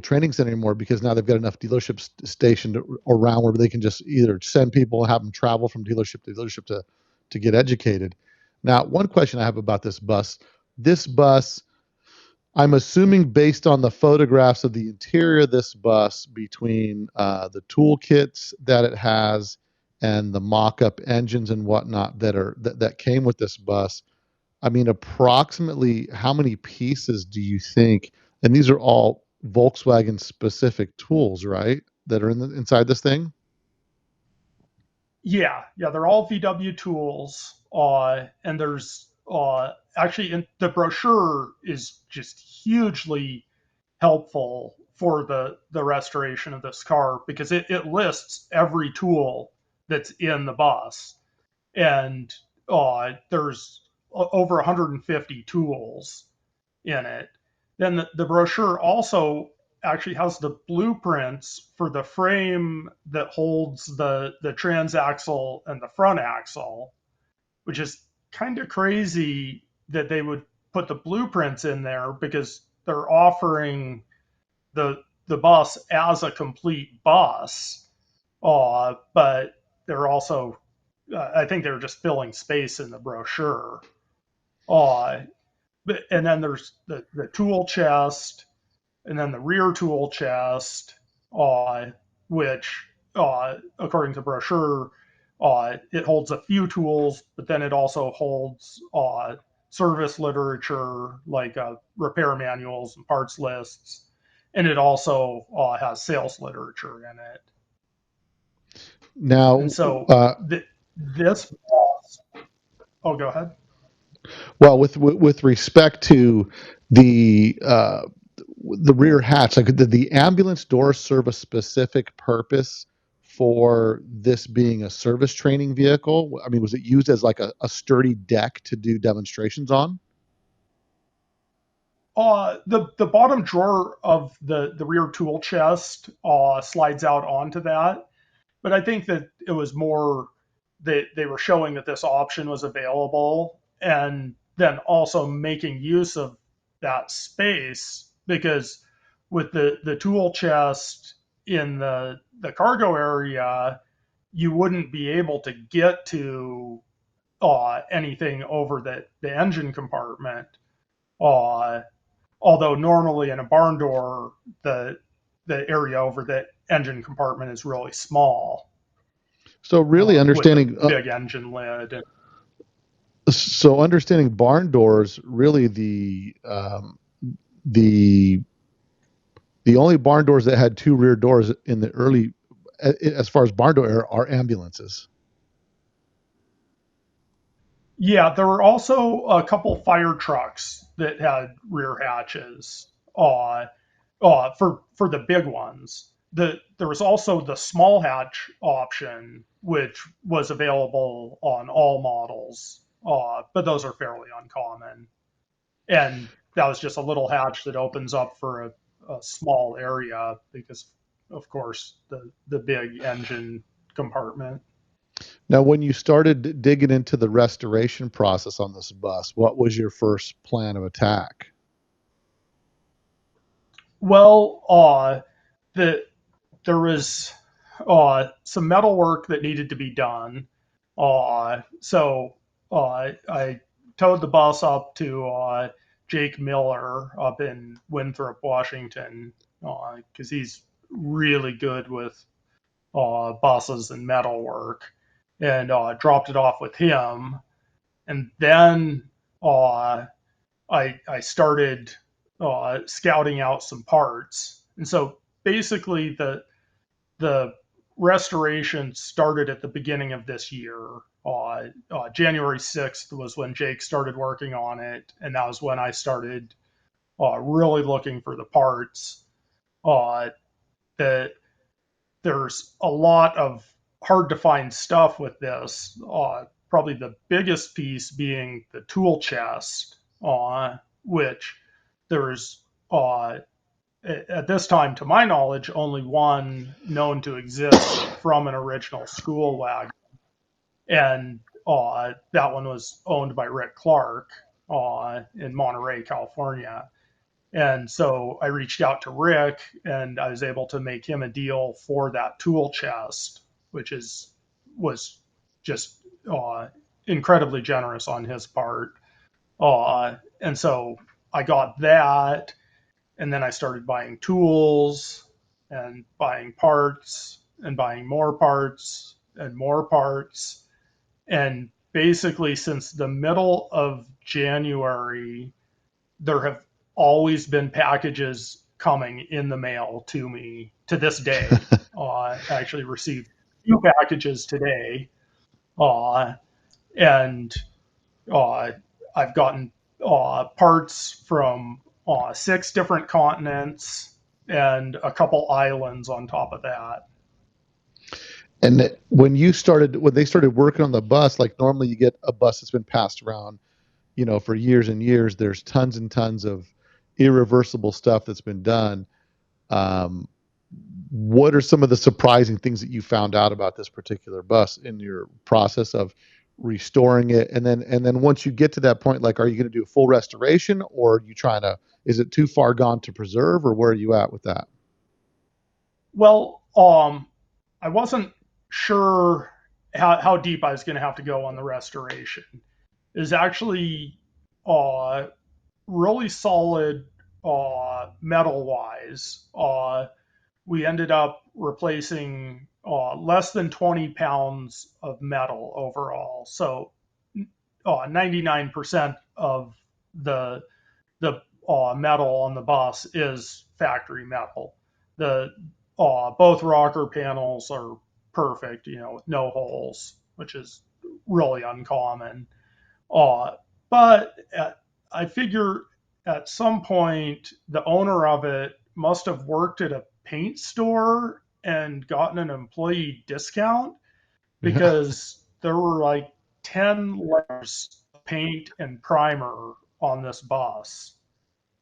training center anymore, because now they've got enough dealerships stationed around where they can just either send people and have them travel from dealership to dealership to get educated. Now, one question I have about this bus, I'm assuming, based on the photographs of the interior of this bus, between the toolkits that it has and the mock-up engines and whatnot that came with this bus. I mean, approximately how many pieces do you think? And these are all Volkswagen specific tools, right? That are inside this thing. Yeah, they're all VW tools, and there's actually in the brochure is just hugely helpful for the restoration of this car, because it lists every tool that's in the bus, and there's over 150 tools in it. Then the brochure also actually has the blueprints for the frame that holds the transaxle and the front axle, which is kind of crazy that they would put the blueprints in there, because they're offering the bus as a complete bus, but they're also I think they're just filling space in the brochure. Uh, and then there's the tool chest, and then the rear tool chest, uh, which, according to the brochure, it holds a few tools, but then it also holds service literature, like repair manuals and parts lists, and it also has sales literature in it. And Now, so this, oh, go ahead. well, with respect to the uh, the rear hatch, like, did the ambulance door serve a specific purpose for this being a service training vehicle? I mean, was it used as like a sturdy deck to do demonstrations on? The bottom drawer of the rear tool chest slides out onto that, but I think that it was more that they were showing that this option was available, and then also making use of that space, because with the tool chest in the cargo area, you wouldn't be able to get to anything over the engine compartment. Uh, Although normally in a barn door, the area over the engine compartment is really small, So really with the understanding, big engine lid. understanding barn doors, really the the only barn doors that had two rear doors in the early, as far as barn door era, are ambulances. Yeah, there were also a couple fire trucks that had rear hatches, for the big ones. There was also the small hatch option, which was available on all models, but those are fairly uncommon. And that was just a little hatch that opens up for a small area, because, of course, the big engine compartment. Now, when you started digging into the restoration process on this bus, what was your first plan of attack? Well, the there was some metal work that needed to be done. So I towed the bus up to Jake Miller up in Winthrop, Washington, because he's really good with buses and metal work, and dropped it off with him. And then I started scouting out some parts. And so basically the restoration started at the beginning of this year. January 6th was when Jake started working on it, and that was when I started really looking for the parts. Uh, that there's a lot of hard to find stuff with this. Probably the biggest piece being the tool chest, which there's at this time, to my knowledge, only one known to exist from an original school wagon, and that one was owned by Rick Clark in Monterey, California. And so I reached out to Rick, and I was able to make him a deal for that tool chest, which was just incredibly generous on his part. And so I got that, and then I started buying tools and buying parts and buying more parts and more parts. And basically, since the middle of January, there have always been packages coming in the mail to me to this day. I actually received 2 packages today, uh, and uh, I've gotten parts from 6 different continents and a couple islands on top of that. And when they started working on the bus, like normally you get a bus that's been passed around, for years and years. There's tons and tons of irreversible stuff that's been done. Um, what are some of the surprising things that you found out about this particular bus in your process of restoring it? And then once you get to that point, like, are you going to do a full restoration, or are you trying to? Is it too far gone to preserve, or where are you at with that? Well, I wasn't sure how deep I was going to have to go on the restoration. Is actually uh, really solid metal wise. We ended up replacing less than 20 pounds of metal overall. So 99% of the metal on the bus is factory metal. The both rocker panels are perfect, with no holes, which is really uncommon. Uh, but I figure at some point the owner of it must have worked at a paint store and gotten an employee discount, Yeah. because there were like 10 layers of paint and primer on this bus.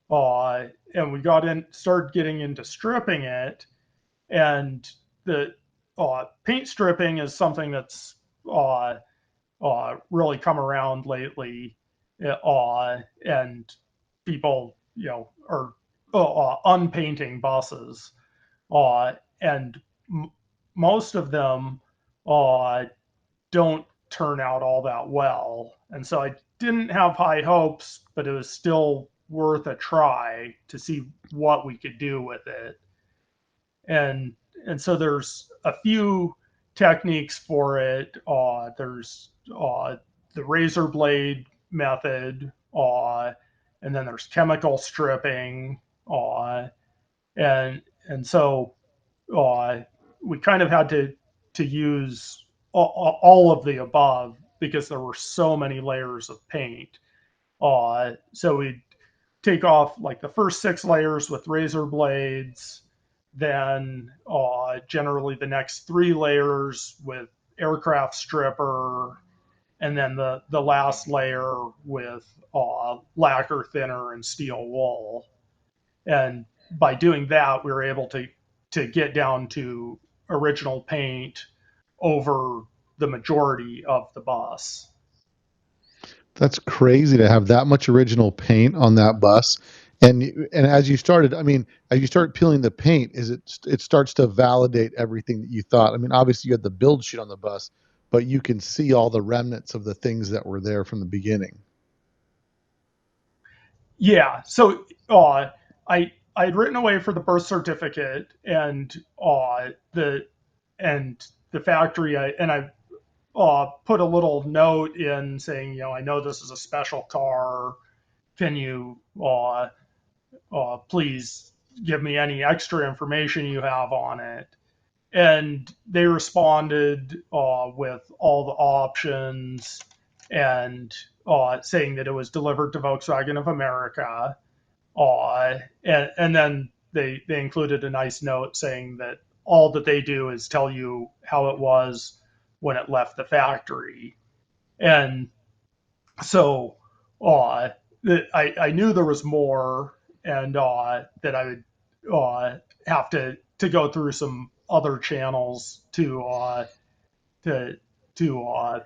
And we started getting into stripping it, and the paint stripping is something that's uh, really come around lately, and people, are unpainting buses, and most of them uh, don't turn out all that well. And so I didn't have high hopes, but it was still worth a try to see what we could do with it. And so there's a few techniques for it. There's the razor blade method, and then there's chemical stripping, uh, and so uh, we kind of had to use all of the above because there were so many layers of paint. So we take off like the first 6 layers with razor blades, then generally the next 3 layers with aircraft stripper, and then the last layer with lacquer thinner and steel wool. And by doing that, we were able to get down to original paint over the majority of the bus. That's crazy to have that much original paint on that bus. And as you started, I mean, as you start peeling the paint, it starts to validate everything that you thought. I mean, obviously you had the build sheet on the bus, but you can see all the remnants of the things that were there from the beginning. Yeah. So I had written away for the birth certificate, and the factory, I put a little note in saying, I know this is a special car. Can you please give me any extra information you have on it? And they responded with all the options, and saying that it was delivered to Volkswagen of America. And then they included a nice note saying that all that they do is tell you how it was when it left the factory. And so I knew there was more, and that have to go through some other channels to to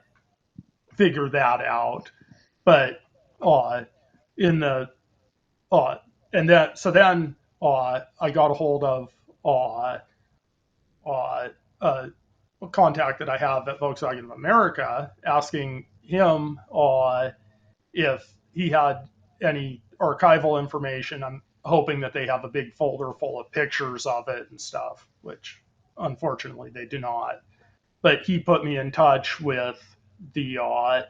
figure that out. But uh, in the uh, and then so then I got a hold of uh, uh, a contact that I have at Volkswagen of America, asking him if he had any archival information. I'm hoping that they have a big folder full of pictures of it and stuff, which unfortunately they do not. But he put me in touch with the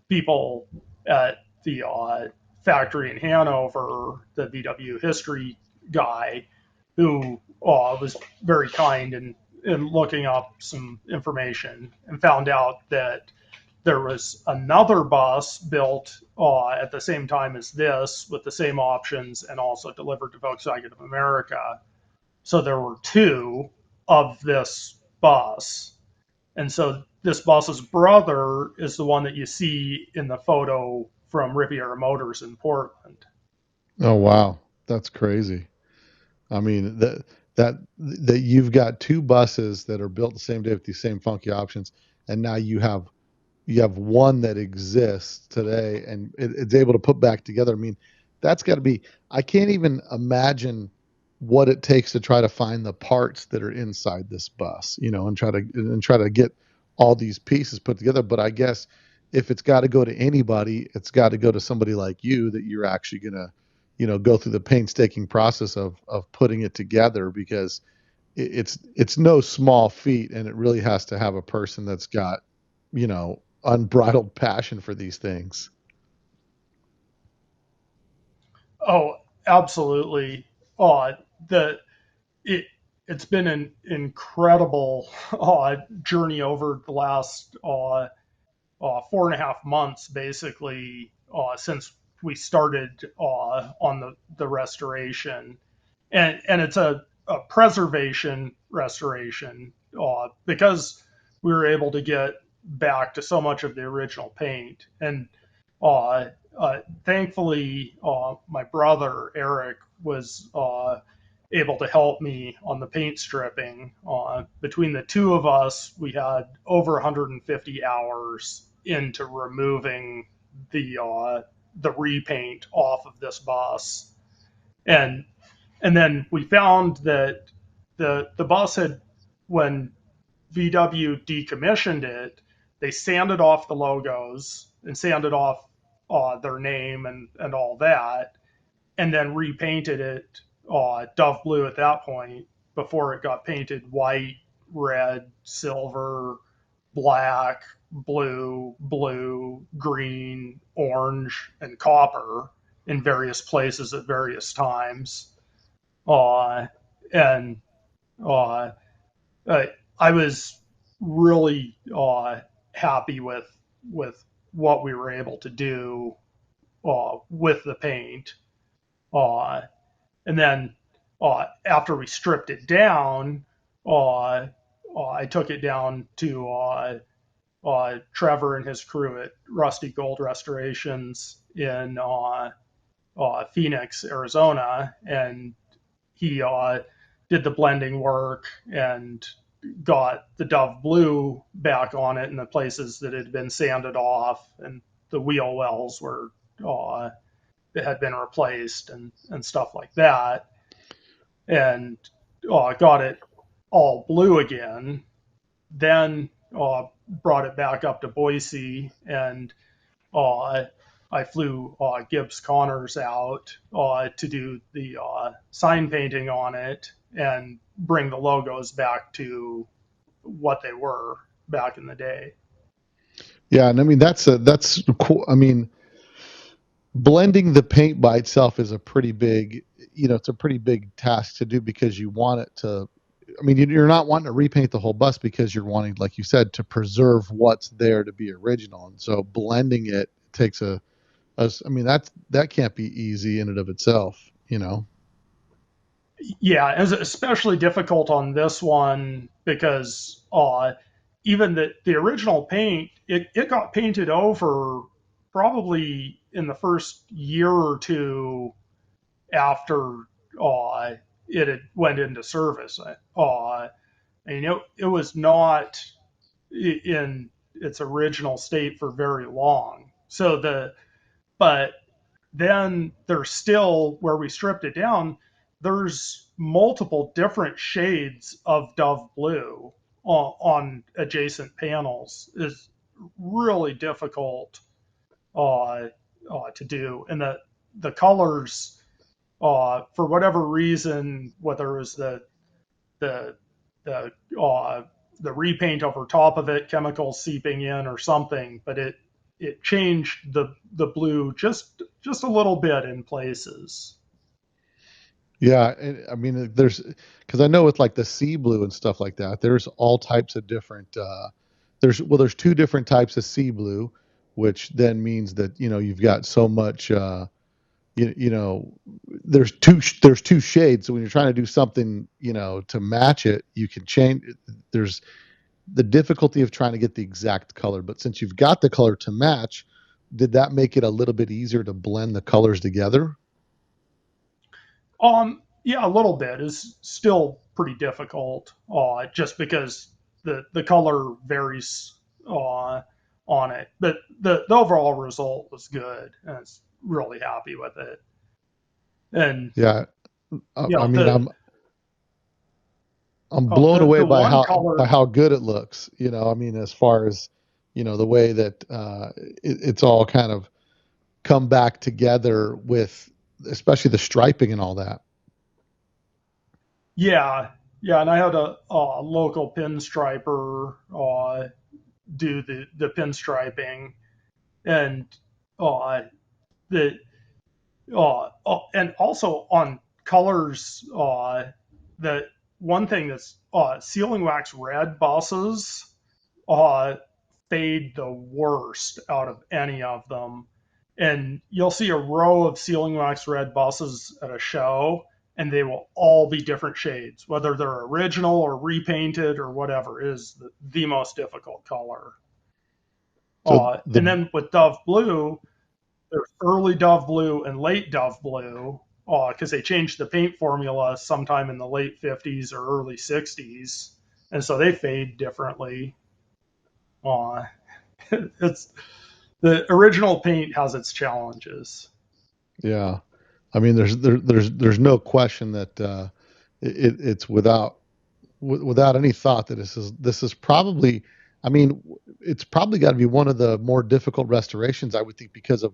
people at the factory in Hanover, the VW history guy, who was very kind in looking up some information and found out that there was another bus built at the same time as this with the same options and also delivered to Volkswagen of America. So there were two of this bus. And so this bus's brother is the one that you see in the photo from Riviera Motors in Portland. Oh wow, that's crazy. I mean that you've got two buses that are built the same day with these same funky options, and now you have one that exists today, and it's able to put back together. I mean, that's got to be. I can't even imagine what it takes to try to find the parts that are inside this bus, and try to get all these pieces put together. But I guess if it's got to go to anybody, it's got to go to somebody like you that you're actually gonna, go through the painstaking process of putting it together because it's no small feat, and it really has to have a person that's got, unbridled passion for these things. Oh, absolutely. Uh, the it it's been an incredible journey over the last 4.5 months, basically, since we started on the restoration, and it's a preservation restoration because we were able to get back to so much of the original paint. And uh, thankfully, my brother Eric was able to help me on the paint stripping. Between the two of us, we had over 150 hours into removing the repaint off of this bus. And and then we found that the bus had, when VW decommissioned it, they sanded off the logos and sanded off their name and all that, and then repainted it dove blue at that point before it got painted white, red, silver, black, blue, green, orange, and copper in various places at various times. Uh, and uh, I was really happy with what we were able to do with the paint. Uh, and then after we stripped it down, I took it down to Trevor and his crew at Rusty Gold Restorations in Phoenix, Arizona, and he did the blending work and got the Dove Blue back on it in the places that had been sanded off, and the wheel wells were uh, that had been replaced and stuff like that, and got it all blue again. Then brought it back up to Boise, and uh, I flew Gibbs Connors out to do the sign painting on it and bring the logos back to what they were back in the day. Yeah, and I mean that's cool. I mean, blending the paint by itself is a pretty big, it's a pretty big task to do because you want it to. I mean, you're not wanting to repaint the whole bus because you're wanting, like you said, to preserve what's there to be original. And so blending it takes I mean, that can't be easy in and of itself. Yeah, it was especially difficult on this one because even the original paint, it got painted over probably in the first year or two after it had went into service. And it was not in its original state for very long. But then there's still, where we stripped it down, there's multiple different shades of Dove blue on adjacent panels. Is really difficult to do, and the colors, for whatever reason, whether it was the the the repaint over top of it, chemicals seeping in or something, but it changed the blue just a little bit in places. Yeah, and I mean, there's because I know with like the sea blue and stuff like that, there's all types of different. There's two different types of sea blue, which then means that you've got so much. You know, there's two shades. So when you're trying to do something, to match it, you can change. There's the difficulty of trying to get the exact color, but since you've got the color to match, did that make it a little bit easier to blend the colors together? Yeah, a little bit is still pretty difficult, just because the color varies on it. But the overall result was good, and I was really happy with it. And Yeah, you I know mean, I'm blown away the by one how color, good it looks. I mean, as far as the way that it's all kind of come back together with, especially the striping and all that. yeah, yeah. And I had a local pinstriper do the pinstriping, and uh, the and also on colors, that one thing that's sealing wax red buses uh, fade the worst out of any of them. And you'll see a row of sealing wax red buses at a show, and they will all be different shades, whether they're original or repainted or whatever. It is the most difficult color. So And then with Dove Blue, there's early Dove Blue and late Dove Blue, because they changed the paint formula sometime in the late 50s or early 60s, and so they fade differently. Uh, it's the original paint has its challenges. yeah, I mean, there's no question that it's without any thought that this is probably. I mean, it's probably got to be one of the more difficult restorations, I would think, because of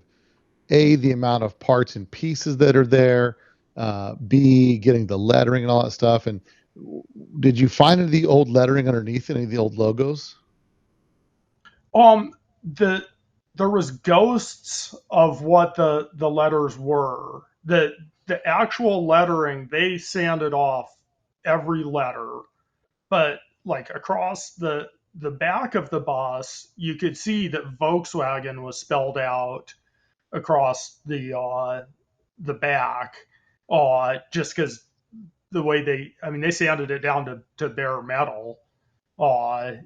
the amount of parts and pieces that are there, b, getting the lettering and all that stuff. And did you find any of the old lettering underneath any of the old logos? Um, the There was ghosts of what the letters were. The actual lettering, they sanded off every letter, but like across the back of the bus, you could see that Volkswagen was spelled out across the back, just because the way I mean, they sanded it down to bare metal.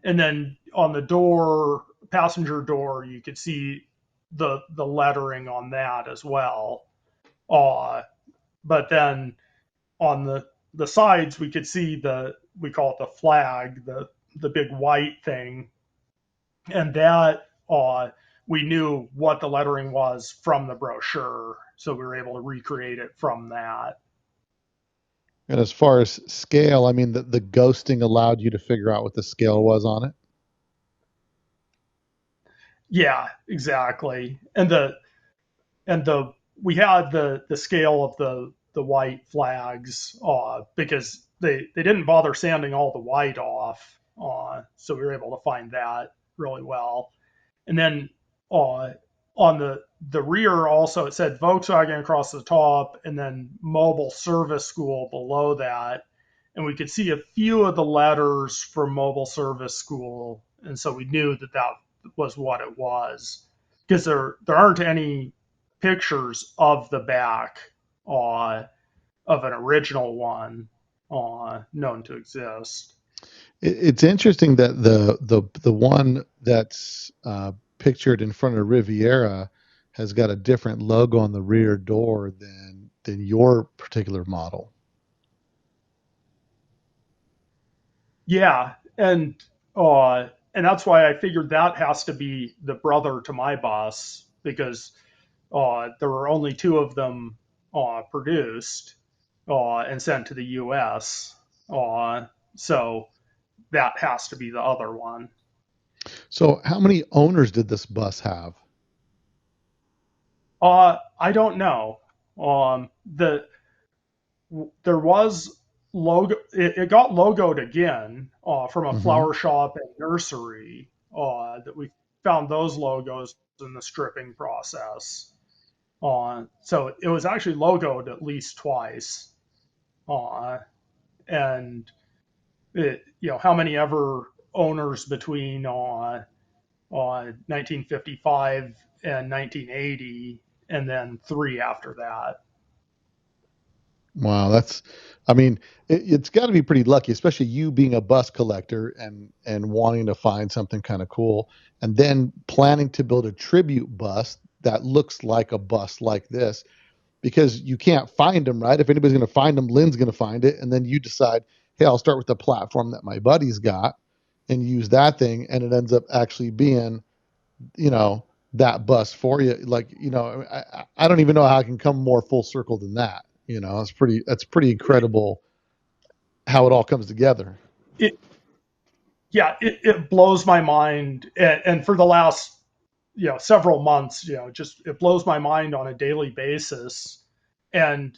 And then on the door, passenger door, you could see the lettering on that as well. Uh, but then on the sides, we could see we call it the flag, the big white thing, and that we knew what the lettering was from the brochure, so we were able to recreate it from that. And as far as scale, I mean, the ghosting allowed you to figure out what the scale was on it. Yeah, exactly. And the we had the scale of the white flags, because they didn't bother sanding all the white off, so we were able to find that really well. And then uh, on the rear also, it said Volkswagen across the top, and then Mobile Service School below that, and we could see a few of the letters for Mobile Service School, and so we knew that that was what it was, because there aren't any pictures of the back uh, of an original one known to exist. It's interesting that the one that's pictured in front of Riviera has got a different logo on the rear door than your particular model. Yeah, and that's why I figured that has to be the brother to my bus because there were only two of them produced and sent to the U.S. So that has to be the other one. So how many owners did this bus have? I don't know. The There was logo. It got logoed again from a Hmm. flower shop and nursery. That we found those logos in the stripping process. So it was actually logoed at least twice. Uh, and how many ever owners between 1955 and 1980, and then three after that. Wow, I mean, it's got to be pretty lucky, especially you being a bus collector and wanting to find something kind of cool, and then planning to build a tribute bus that looks like a bus like this, because you can't find them, right? If anybody's going to find them, Lynn's going to find it, and then you decide, hey, I'll start with the platform that my buddy's got, and use that thing, and it ends up actually being, you know, that bus for you. Like, I don't even know how I can come more full circle than that. That's pretty incredible how it all comes together. It Yeah, it blows my mind, and for the last several months, just it blows my mind on a daily basis, and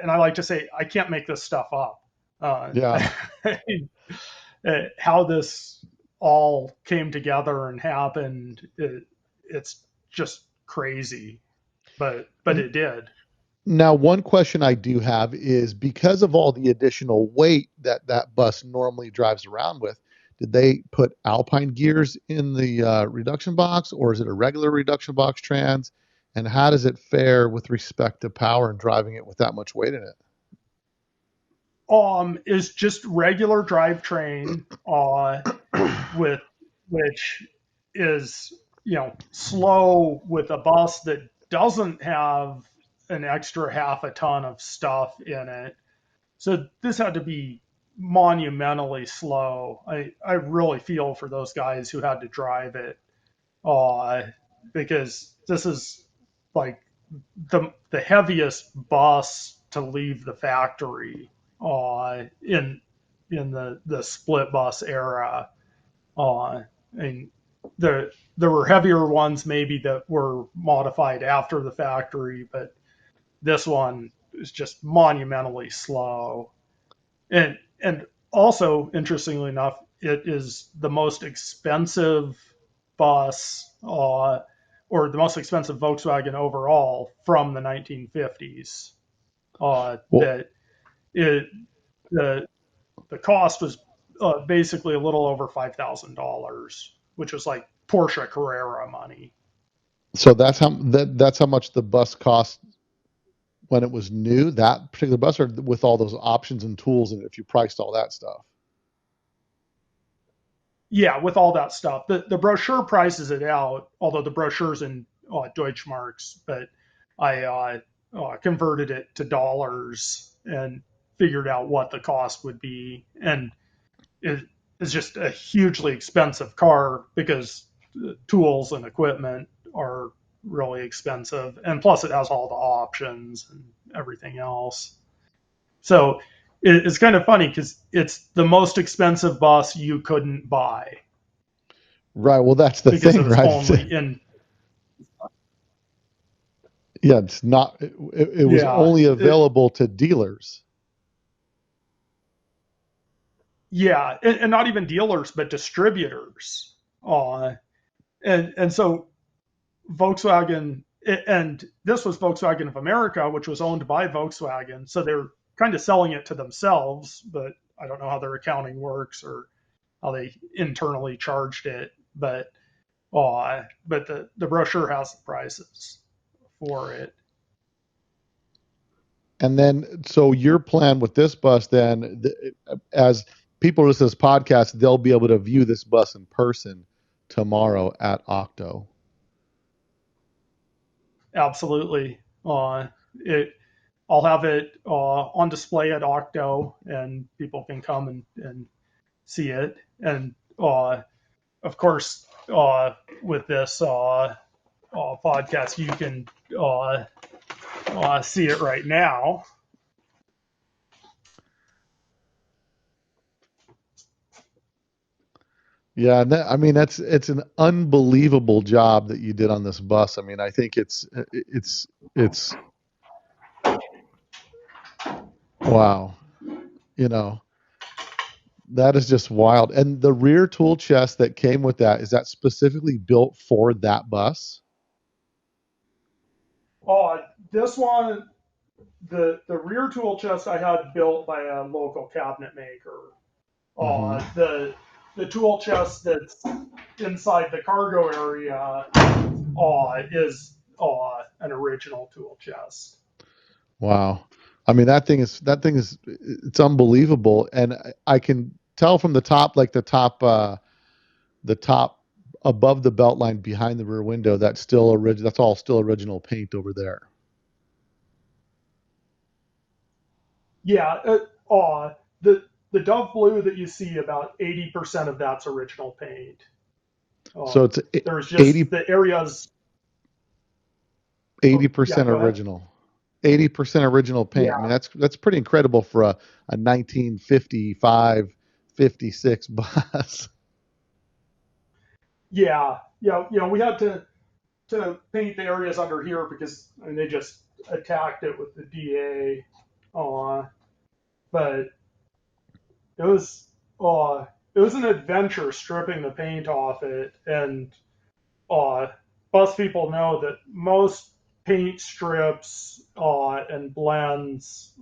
I like to say I can't make this stuff up. Uh, Yeah. how this all came together and happened, it's just crazy, but it did. Now, one question I do have is, because of all the additional weight that that bus normally drives around with, did they put Alpine gears in the reduction box, or is it a regular reduction box trans? And how does it fare with respect to power and driving it with that much weight in it? Is just regular drivetrain, with which is slow with a bus that doesn't have an extra half a ton of stuff in it. So this had to be monumentally slow. I really feel for those guys who had to drive it, uh, because this is like the heaviest bus to leave the factory in the split bus era. And there were heavier ones maybe that were modified after the factory, but this one is just monumentally slow. And also, interestingly enough, it is the most expensive bus, or the most expensive Volkswagen overall from the 1950s. Well, That it the the cost was basically a little over $5,000, which was like Porsche Carrera money. so that's how much the bus cost when it was new, that particular bus, or with all those options and tools, and if you priced all that stuff. Yeah, with all that stuff, the brochure prices it out, although the brochure's in Deutschmarks, but I converted it to dollars and figured out what the cost would be, and it is just a hugely expensive car because tools and equipment are really expensive, and plus it has all the options and everything else. So it's kind of funny because it's the most expensive bus you couldn't buy Right. Well, that's the because it thing, was right? only in. Yeah, it's not. It was Yeah, only available to dealers. yeah, and not even dealers, but distributors. Uh, and so Volkswagen, and this was Volkswagen of America, which was owned by Volkswagen. So they're kind of selling it to themselves, but I don't know how their accounting works or how they internally charged it. But the brochure has the prices for it. And then, so your plan with this bus, then, as people listen to this podcast, they'll be able to view this bus in person tomorrow at Octo. Absolutely. It I'll have it on display at Octo, and people can come and see it. And of course, with this podcast, you can see it right now. Yeah, I mean it's an unbelievable job that you did on this bus. I mean, I think it's wow. You know, that is just wild. And the rear tool chest that came with that, is that specifically built for that bus? Uh, this one, the rear tool chest I had built by a local cabinet maker. Hmm. The tool chest that's inside the cargo area is an original tool chest. Wow. I mean, that thing is it's unbelievable. And I can tell from the top, like the top above the belt line behind the rear window, that's all still original paint over there. Yeah, the Dove Blue that you see, about 80% of that's original paint. So Uh, it's there's just 80 the areas. Oh, yeah, 80% go ahead. original. 80% original paint. I mean, Yeah, that's pretty incredible for a 1955, 56 bus. yeah. We had to paint the areas under here because I mean, they just attacked it with the DA. But it was uh, it was an adventure stripping the paint off it, and uh, bus people know that most paint strips and blends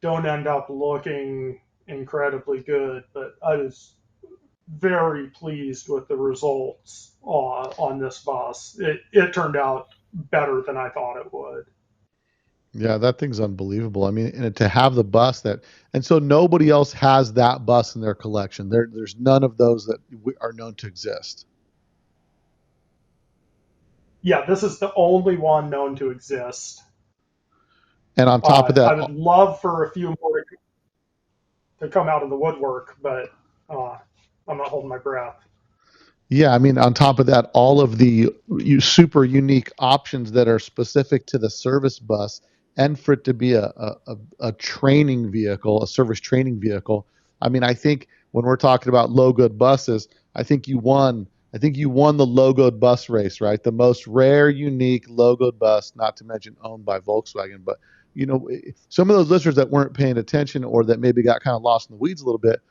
don't end up looking incredibly good. But I was very pleased with the results on this bus. It turned out better than I thought it would. Yeah, that thing's unbelievable. I mean, and to have the bus and so nobody else has that bus in their collection. There's none of those that are known to exist. Yeah, this is the only one known to exist. And on top of that, I would love for a few more to come out of the woodwork, but uh, I'm not holding my breath. yeah, I mean, on top of that, all of the super unique options that are specific to the service bus, and for it to be a training vehicle, a service training vehicle. I mean, I think when we're talking about logoed buses, I think you won. I think you won the logoed bus race, right? The most rare, unique logoed bus, not to mention owned by Volkswagen. But some of those listeners that weren't paying attention or that maybe got kind of lost in the weeds a little bit,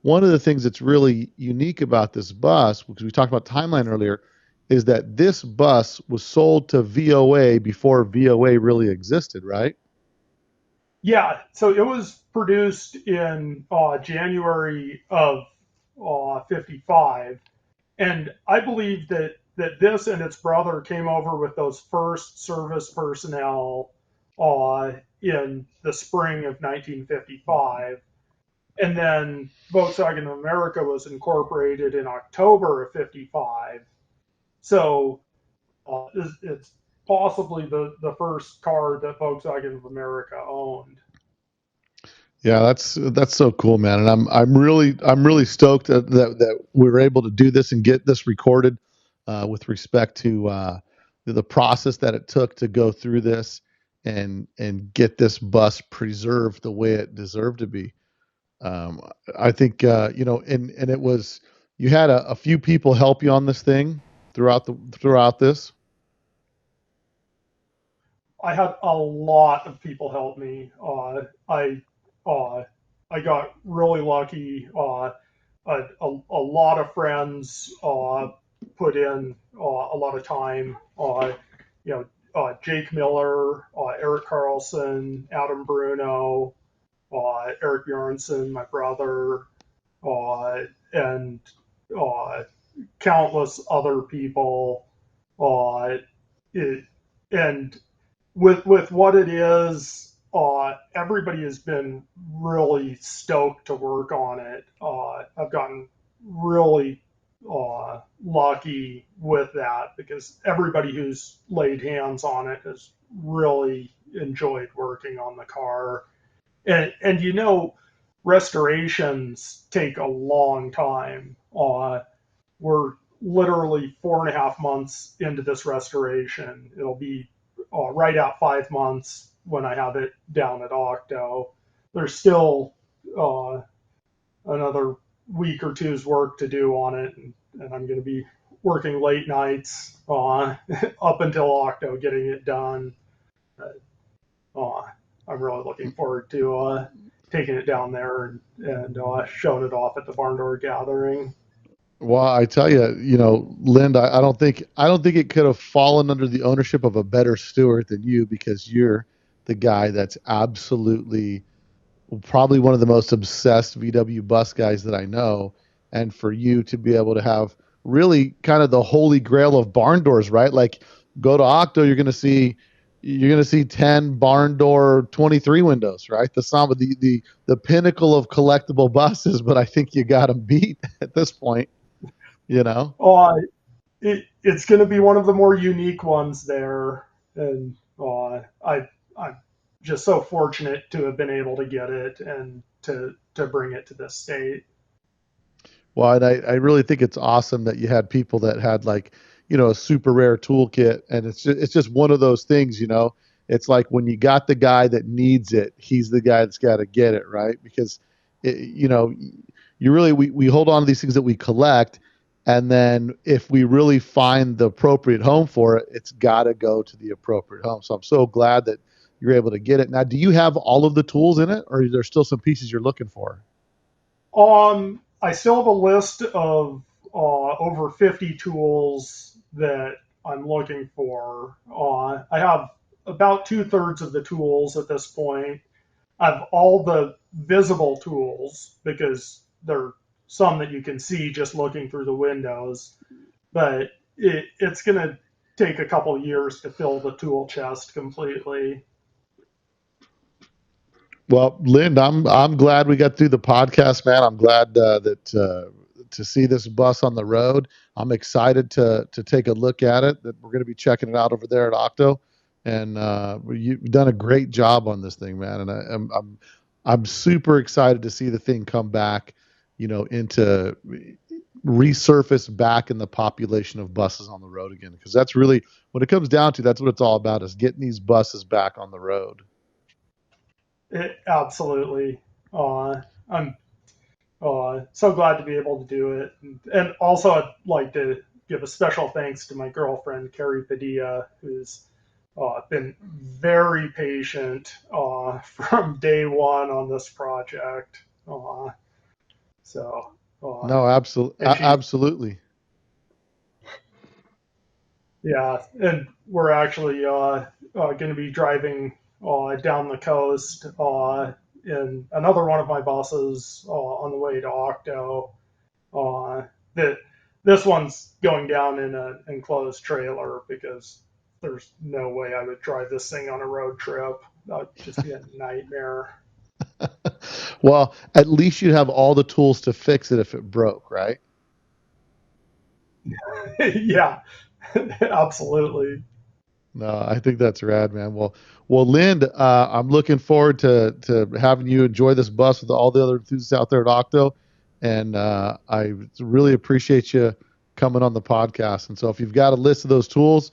one of the things that's really unique about this bus, because we talked about timeline earlier, is that this bus was sold to VOA before VOA really existed, right? Yeah, so it was produced in January of '55, and I believe that this and its brother came over with those first service personnel in the spring of 1955. And then Volkswagen of America was incorporated in October of '55. So it's possibly the first car that Volkswagen of America owned. Yeah, that's so cool, man. And I'm really stoked that we were able to do this and get this recorded with respect to the process that it took to go through this and get this bus preserved the way it deserved to be. Um, I think and it was you had a few people help you on this thing throughout this. I had a lot of people help me. Uh, I got really lucky. A lot of friends put in a lot of time. Jake Miller, Eric Carlson, Adam Bruno, Eric Bjornsen, my brother, and uh, countless other people. Uh, it, and with what it is, everybody has been really stoked to work on it. I've gotten really lucky with that because everybody who's laid hands on it has really enjoyed working on the car. And restorations take a long time. We're literally 4.5 months into this restoration. It'll be right at 5 months when I have it down at Octo. There's still uh, another week or two's work to do on it, and I'm going to be working late nights up until Octo getting it done. Uh, I'm really looking forward to taking it down there and showing it off at the barn door gathering. Well, I tell you, Lind, I don't think it could have fallen under the ownership of a better steward than you, because you're the guy that's absolutely probably one of the most obsessed VW bus guys that I know. And for you to be able to have really kind of the holy grail of barn doors, right? Like, go to Octo, you're gonna see 10 barn door 23 windows, right? The pinnacle of collectible buses, but I think you got them beat at this point, you know. It's going to be one of the more unique ones there, and I'm just so fortunate to have been able to get it and to bring it to this state. Well, and I really think it's awesome that you had people that had, like, a super rare toolkit, and it's just one of those things, It's like when you got the guy that needs it, he's the guy that's got to get it, right? Because we hold on to these things that we collect, and then if we really find the appropriate home for it, it's got to go to the appropriate home. So I'm so glad that you're able to get it. Now, do you have all of the tools in it, or is there still some pieces you're looking for? I still have a list of over 50 tools that I'm looking for. I have about 2/3 of the tools at this point. I have all the visible tools because there are some that you can see just looking through the windows, but it's going to take a couple years to fill the tool chest completely. Well, Lynn, I'm glad we got through the podcast, man. I'm glad that to see this bus on the road. I'm excited to take a look at it. That we're going to be checking it out over there at Octo, and you've done a great job on this thing, man. And I'm super excited to see the thing come back, into resurface back in the population of buses on the road again. Because that's really when it comes down to, that's what it's all about, is getting these buses back on the road. Absolutely. I'm so glad to be able to do it. And also, I'd like to give a special thanks to my girlfriend, Carrie Padilla, who's been very patient from day one on this project. So, No, absolutely, and she's, absolutely. yeah, and we're actually going to be driving down the coast in another one of my buses on the way to Octo. Uh, that this one's going down in an enclosed trailer because there's no way I would drive this thing on a road trip. That would just be a nightmare. Well, at least you have all the tools to fix it if it broke, right? Yeah, absolutely. No, I think that's rad, man. Well, Lind, I'm looking forward to having you enjoy this bus with all the other enthusiasts out there at Octo, and I really appreciate you coming on the podcast. And so, if you've got a list of those tools,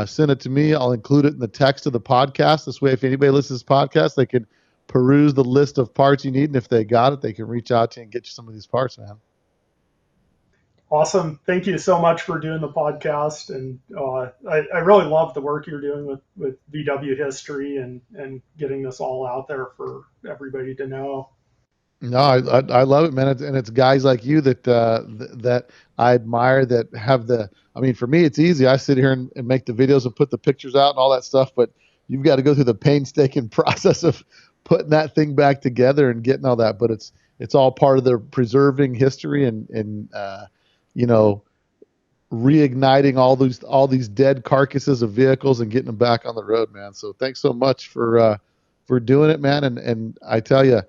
send it to me. I'll include it in the text of the podcast. This way, if anybody listens to this podcast, they can peruse the list of parts you need, and if they got it, they can reach out to you and get you some of these parts, man. Awesome. Thank you so much for doing the podcast. And I really love the work you're doing with VW history and getting this all out there for everybody to know. No, I love it, man. And it's guys like you that I admire, that have the. I mean, for me, it's easy. I sit here and make the videos and put the pictures out and all that stuff. But you've got to go through the painstaking process of putting that thing back together and getting all that. But it's all part of the preserving history and you know reigniting all these dead carcasses of vehicles and getting them back on the road, man. So thanks so much for doing it, man. And I tell you,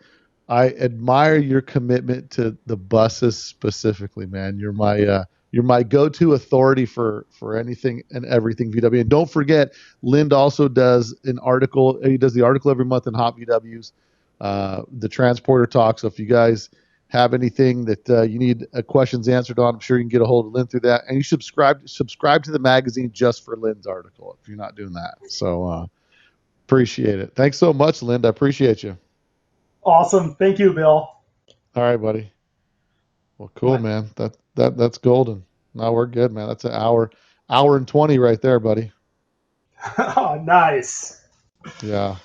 I admire your commitment to the buses specifically, man. You're my go-to authority for anything and everything VW. And don't forget, Lind also does an article. He does the article every month in Hot VWs. the transporter talk. So if you guys have anything that you need questions answered on, I'm sure you can get a hold of Lynn through that. And you subscribe to the magazine just for Lynn's article if you're not doing that. So appreciate it. Thanks so much, Lynn. I appreciate you. Awesome. Thank you, Bill. All right, buddy. Well, cool, man. That's golden. No, we're good, man. That's an hour and 20 right there, buddy. Nice. Yeah.